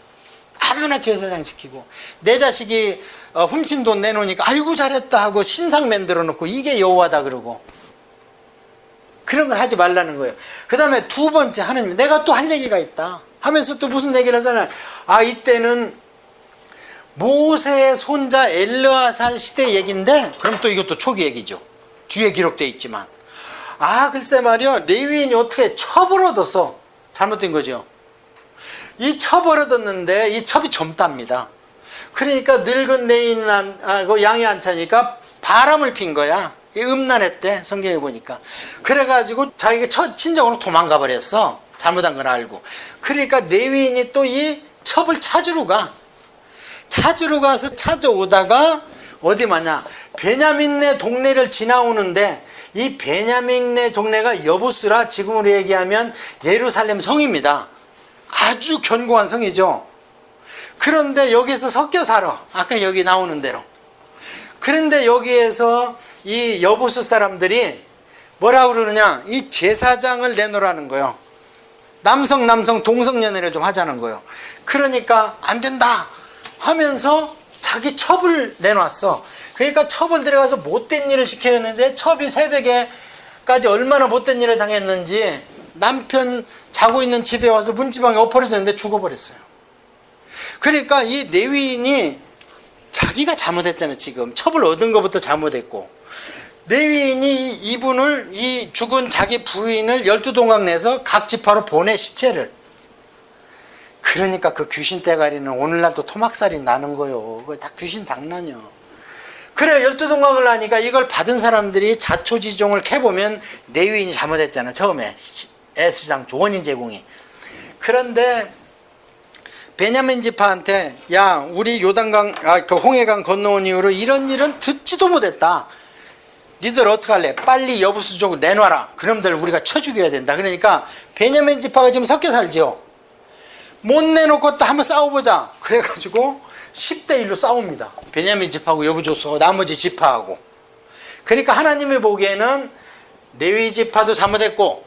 [SPEAKER 1] 아무나 제사장 시키고 내 자식이 훔친 돈 내놓으니까 아이고 잘했다 하고 신상 만들어 놓고 이게 여호와다 그러고. 그런 걸 하지 말라는 거예요. 그 다음에 두 번째, 하나님 내가 또 할 얘기가 있다 하면서 또 무슨 얘기를 하냐. 이때는 모세의 손자 엘르아살 시대 얘기인데, 그럼 또 이것도 초기 얘기죠. 뒤에 기록되어 있지만. 글쎄 말이야, 레위인이 어떻게 첩을 얻었어. 잘못된 거죠. 이 첩을 얻었는데 이 첩이 젊답니다. 그러니까 늙은 레위인하고 양이 안 차니까 바람을 핀 거야. 음란했대, 성경에 보니까. 그래가지고 자기가 친정으로 도망가 버렸어. 잘못한 걸 알고. 그러니까 레위인이 또 이 첩을 찾으러 가. 찾으러 가서 찾아오다가 어디 마냐, 베냐민네 동네를 지나오는데, 이 베냐민네 동네가 여부스라, 지금으로 얘기하면 예루살렘 성입니다. 아주 견고한 성이죠. 그런데 여기서 섞여 살아. 아까 여기 나오는 대로. 그런데 여기에서 이 여부스 사람들이 뭐라 그러느냐, 이 제사장을 내놓으라는 거예요. 남성 동성연애를 좀 하자는 거예요. 그러니까 안 된다 하면서 자기 첩을 내놨어. 그러니까 첩을 들여가서 못된 일을 시켰는데 첩이 새벽에 지파까지 얼마나 못된 일을 당했는지 남편 자고 있는 집에 와서 문지방에 엎어졌는데 죽어버렸어요. 그러니까 이 레위인이 자기가 잘못했잖아요. 지금 첩을 얻은 것부터 잘못했고, 레위인이 이분을, 이 죽은 자기 부인을 12동강 내서 각 지파로 보내, 시체를. 그러니까 그 귀신 떼가리는 오늘날도 토막살이 나는 거요. 그거 다 귀신 장난이요. 그래 12동강을 하니까 이걸 받은 사람들이 자초지종을 캐보면 레위인이 잘못했잖아. 처음에 에스장 원인 제공이. 그런데 베냐민 지파한테 야 우리 요단강 그 홍해강 건너온 이후로 이런 일은 듣지도 못했다. 니들 어떡할래? 빨리 여부수족을 내놔라. 그놈들 우리가 쳐 죽여야 된다. 그러니까 베냐민 지파가 지금 섞여 살죠. 못 내놓고 또 한번 싸워보자. 그래가지고 10대 1로 싸웁니다. 베냐민 지파하고 여부족하고 나머지 지파하고. 그러니까 하나님이 보기에는 레위 지파도 잘못했고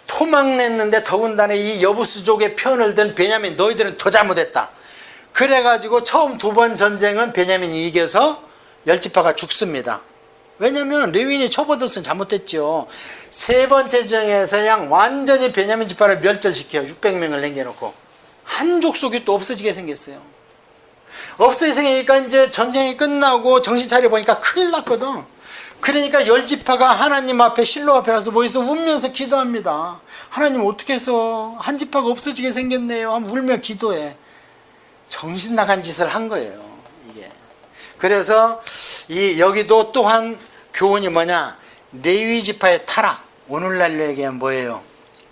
[SPEAKER 1] 토막냈는데 더군다나 이 여부수족의 편을 든 베냐민 너희들은 더 잘못했다. 그래가지고 처음 2번 전쟁은 베냐민이 이겨서 10지파가 죽습니다. 왜냐면 레위인이 처벌됐으면 잘못됐죠. 3번째 전쟁에서 그냥 완전히 베냐민 지파를 멸절시켜요. 600명을 남겨놓고 한 족속이 또 없어지게 생겼어요. 없어지게 생기니까 이제 전쟁이 끝나고 정신 차려보니까 큰일 났거든. 그러니까 10지파가 하나님 앞에 실로 앞에 가서 모여서 울면서 기도합니다. 하나님 어떻게 해서 한 지파가 없어지게 생겼네요. 하면 울며 기도해. 정신 나간 짓을 한 거예요. 이게. 그래서 여기도 또한 교훈이 뭐냐? 레위 지파의 타락. 오늘날로 얘기하면 뭐예요?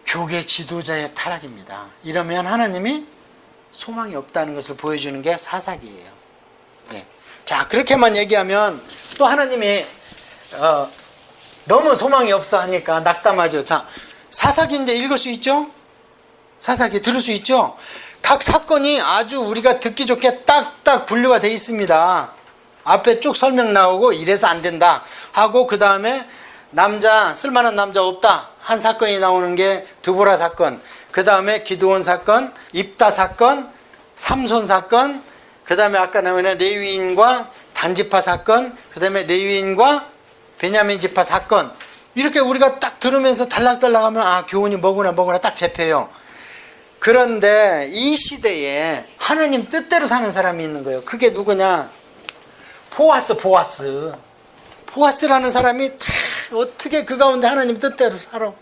[SPEAKER 1] 교계 지도자의 타락입니다. 이러면 하나님이 소망이 없다는 것을 보여주는 게 사사기예요. 네. 자 그렇게만 얘기하면 또 하나님이 너무 소망이 없어 하니까 낙담하죠. 자 사사기 이제 읽을 수 있죠? 사사기 들을 수 있죠? 각 사건이 아주 우리가 듣기 좋게 딱딱 분류가 되어 있습니다. 앞에 쭉 설명 나오고 이래서 안 된다 하고 그 다음에 남자 쓸만한 남자 없다 한 사건이 나오는 게 드보라 사건, 그 다음에 기드온 사건, 입다 사건, 삼손 사건, 그 다음에 아까 나오는 레위인과 단지파 사건, 그 다음에 레위인과 베냐민 지파 사건. 이렇게 우리가 딱 들으면서 달락달락하면 아 교훈이 뭐구나 딱 잡혀요. 그런데 이 시대에 하나님 뜻대로 사는 사람이 있는 거예요. 그게 누구냐? 보아스라는 사람이 다 어떻게 그 가운데 하나님 뜻대로 살아.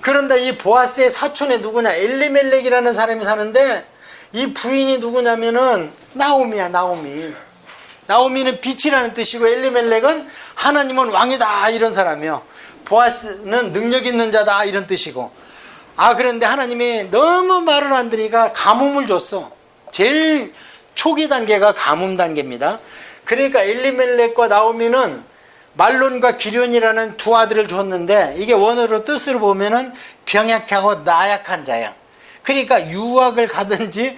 [SPEAKER 1] 그런데 이 보아스의 사촌에 누구냐? 엘리멜렉이라는 사람이 사는데 이 부인이 누구냐면은 나오미야. 나오미는 빛이라는 뜻이고 엘리멜렉은 하나님은 왕이다 이런 사람이요. 보아스는 능력 있는 자다 이런 뜻이고. 그런데 하나님이 너무 말을 안 들으니까 가뭄을 줬어. 제일 초기 단계가 가뭄 단계입니다. 그러니까 엘리멜렉과 나오미는 말론과 기련이라는 두 아들을 줬는데 이게 원어로 뜻으로 보면은 병약하고 나약한 자야. 그러니까 유학을 가든지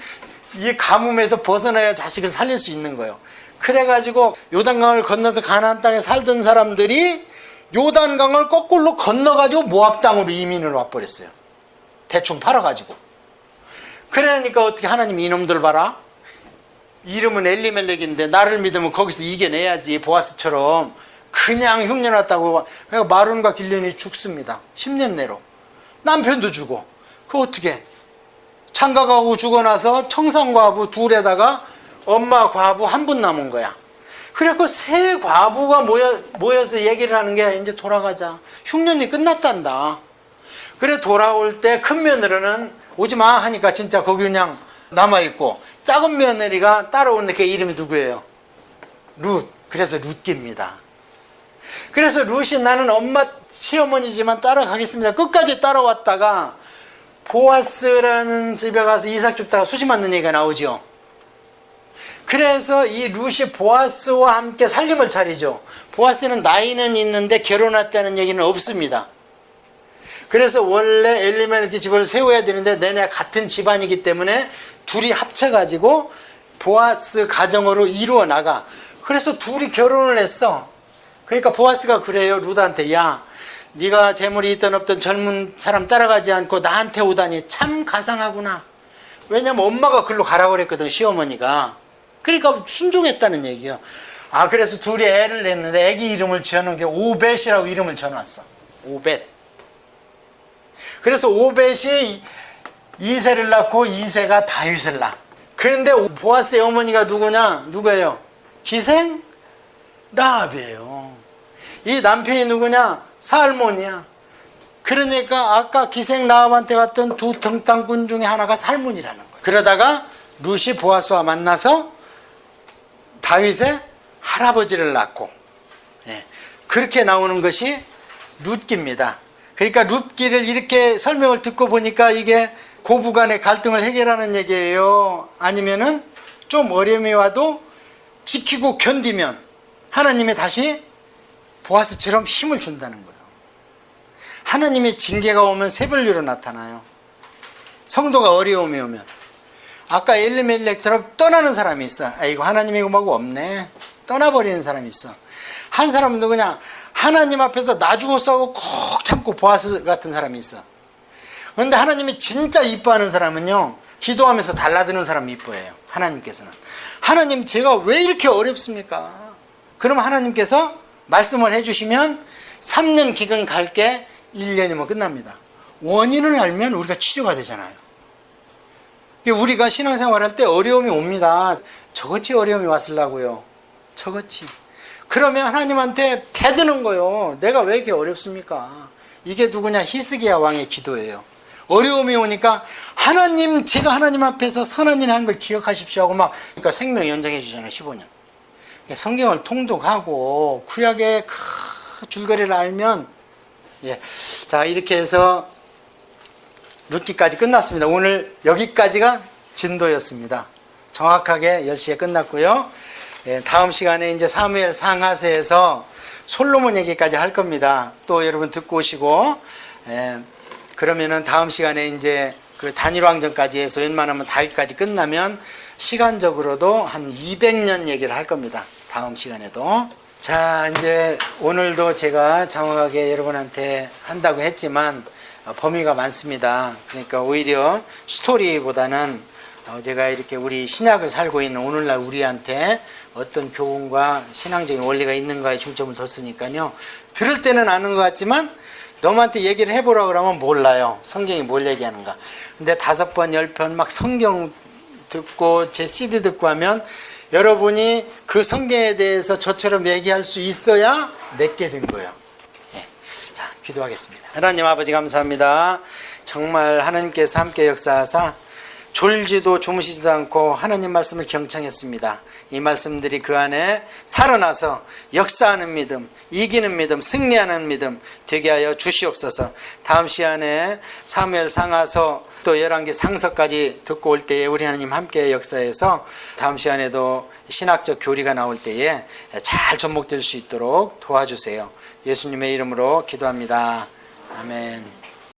[SPEAKER 1] 이 가뭄에서 벗어나야 자식을 살릴 수 있는 거예요. 그래가지고 요단강을 건너서 가나안 땅에 살던 사람들이 요단강을 거꾸로 건너가지고 모압 땅으로 이민을 와버렸어요. 대충 팔아가지고. 그러니까 어떻게 하나님이 이놈들 봐라. 이름은 엘리멜렉인데 나를 믿으면 거기서 이겨내야지. 보아스처럼 그냥 흉내났다고. 그러니까 마론과 길련이 죽습니다. 10년 내로. 남편도 죽어. 그거 어떻게? 장가가고 죽어나서 청산과부 둘에다가 엄마 과부 한 분 남은 거야. 그래갖고 세 과부가 모여서 얘기를 하는 게 이제 돌아가자. 흉년이 끝났단다. 그래 돌아올 때 큰 며느리는 오지마 하니까 진짜 거기 그냥 남아있고 작은 며느리가 따라오는 게 이름이 누구예요? 룻. 그래서 룻기입니다. 그래서 룻이 나는 엄마 시어머니지만 따라가겠습니다. 끝까지 따라왔다가 보아스라는 집에 가서 이삭 줍다가 수지 맞는 얘기가 나오죠. 그래서 이 룻이 보아스와 함께 살림을 차리죠. 보아스는 나이는 있는데 결혼했다는 얘기는 없습니다. 그래서 원래 엘리멜렉 집을 세워야 되는데 내내 같은 집안이기 때문에 둘이 합쳐가지고 보아스 가정으로 이루어 나가. 그래서 둘이 결혼을 했어. 그러니까 보아스가 그래요. 룻한테 야 네가 재물이 있던 없던 젊은 사람 따라가지 않고 나한테 오다니 참 가상하구나. 왜냐면 엄마가 글로 가라고 그랬거든 시어머니가. 그러니까 순종했다는 얘기야. 그래서 둘이 애를 냈는데 애기 이름을 지어놓은 게 오벳이라고 이름을 지어놨어. 오벳. 그래서 오벳이 이새를 낳고 이새가 다윗을 낳아. 그런데 보아스의 어머니가 누구예요? 기생 라합이에요. 이 남편이 누구냐? 살몬이야. 그러니까 아까 기생 라합한테 갔던 두 등단꾼 중에 하나가 살몬이라는 거예요. 그러다가 룻이 보아스와 만나서 다윗의 할아버지를 낳고, 그렇게 나오는 것이 룻기입니다. 그러니까 룻기를 이렇게 설명을 듣고 보니까 이게 고부간의 갈등을 해결하는 얘기예요? 아니면은 좀 어려움이 와도 지키고 견디면 하나님이 다시 보아스처럼 힘을 준다는 거예요. 하나님의 징계가 오면 세 분류로 나타나요. 성도가 어려움이 오면. 아까 엘리멜렉처럼 떠나는 사람이 있어. 아이고 하나님이 음하고 없네. 떠나버리는 사람이 있어. 한 사람은 누구냐? 하나님 앞에서 나 죽어 싸우고 꼭 참고 보아스 같은 사람이 있어. 그런데 하나님이 진짜 이뻐하는 사람은요, 기도하면서 달라드는 사람이 이뻐해요. 하나님께서는. 하나님 제가 왜 이렇게 어렵습니까? 그럼 하나님께서 말씀을 해주시면 3년 기간 갈게 1년이면 끝납니다. 원인을 알면 우리가 치료가 되잖아요. 우리가 신앙생활할 때 어려움이 옵니다. 저것이 어려움이 왔으려고요. 저것이. 그러면 하나님한테 대드는 거예요. 내가 왜 이렇게 어렵습니까? 이게 누구냐? 히스기야 왕의 기도예요. 어려움이 오니까 하나님, 제가 하나님 앞에서 선한 일 한 걸 기억하십시오 하고 막, 그러니까 생명 연장해 주잖아요. 15년. 성경을 통독하고 구약의 그 줄거리를 알면, 자, 이렇게 해서 룻기까지 끝났습니다. 오늘 여기까지가 진도였습니다. 정확하게 10시에 끝났고요. 다음 시간에 이제 사무엘 상하세에서 솔로몬 얘기까지 할 겁니다. 또 여러분 듣고 오시고, 그러면은 다음 시간에 이제 그 단일왕전까지 해서 웬만하면 다윗까지 끝나면 시간적으로도 한 200년 얘기를 할 겁니다. 다음 시간에도. 자, 이제 오늘도 제가 정확하게 여러분한테 한다고 했지만 범위가 많습니다. 그러니까 오히려 스토리보다는 제가 이렇게 우리 신약을 살고 있는 오늘날 우리한테 어떤 교훈과 신앙적인 원리가 있는가에 중점을 뒀으니까요. 들을 때는 아는 것 같지만 너한테 얘기를 해보라 그러면 몰라요. 성경이 뭘 얘기하는가. 근데 5번, 10번 막 성경 듣고 제 CD 듣고 하면 여러분이 그 성경에 대해서 저처럼 얘기할 수 있어야 내게 된 거예요. 자, 기도하겠습니다. 하나님 아버지 감사합니다. 정말 하나님께서 함께 역사하사 졸지도 주무시지도 않고 하나님 말씀을 경청했습니다. 이 말씀들이 그 안에 살아나서 역사하는 믿음, 이기는 믿음, 승리하는 믿음 되게 하여 주시옵소서. 다음 시간에 사무엘 상하서 또 열왕기 상서까지 듣고 올 때에 우리 하나님 함께 역사해서 다음 시간에도 신학적 교리가 나올 때에 잘 접목될 수 있도록 도와주세요. 예수님의 이름으로 기도합니다. 아멘.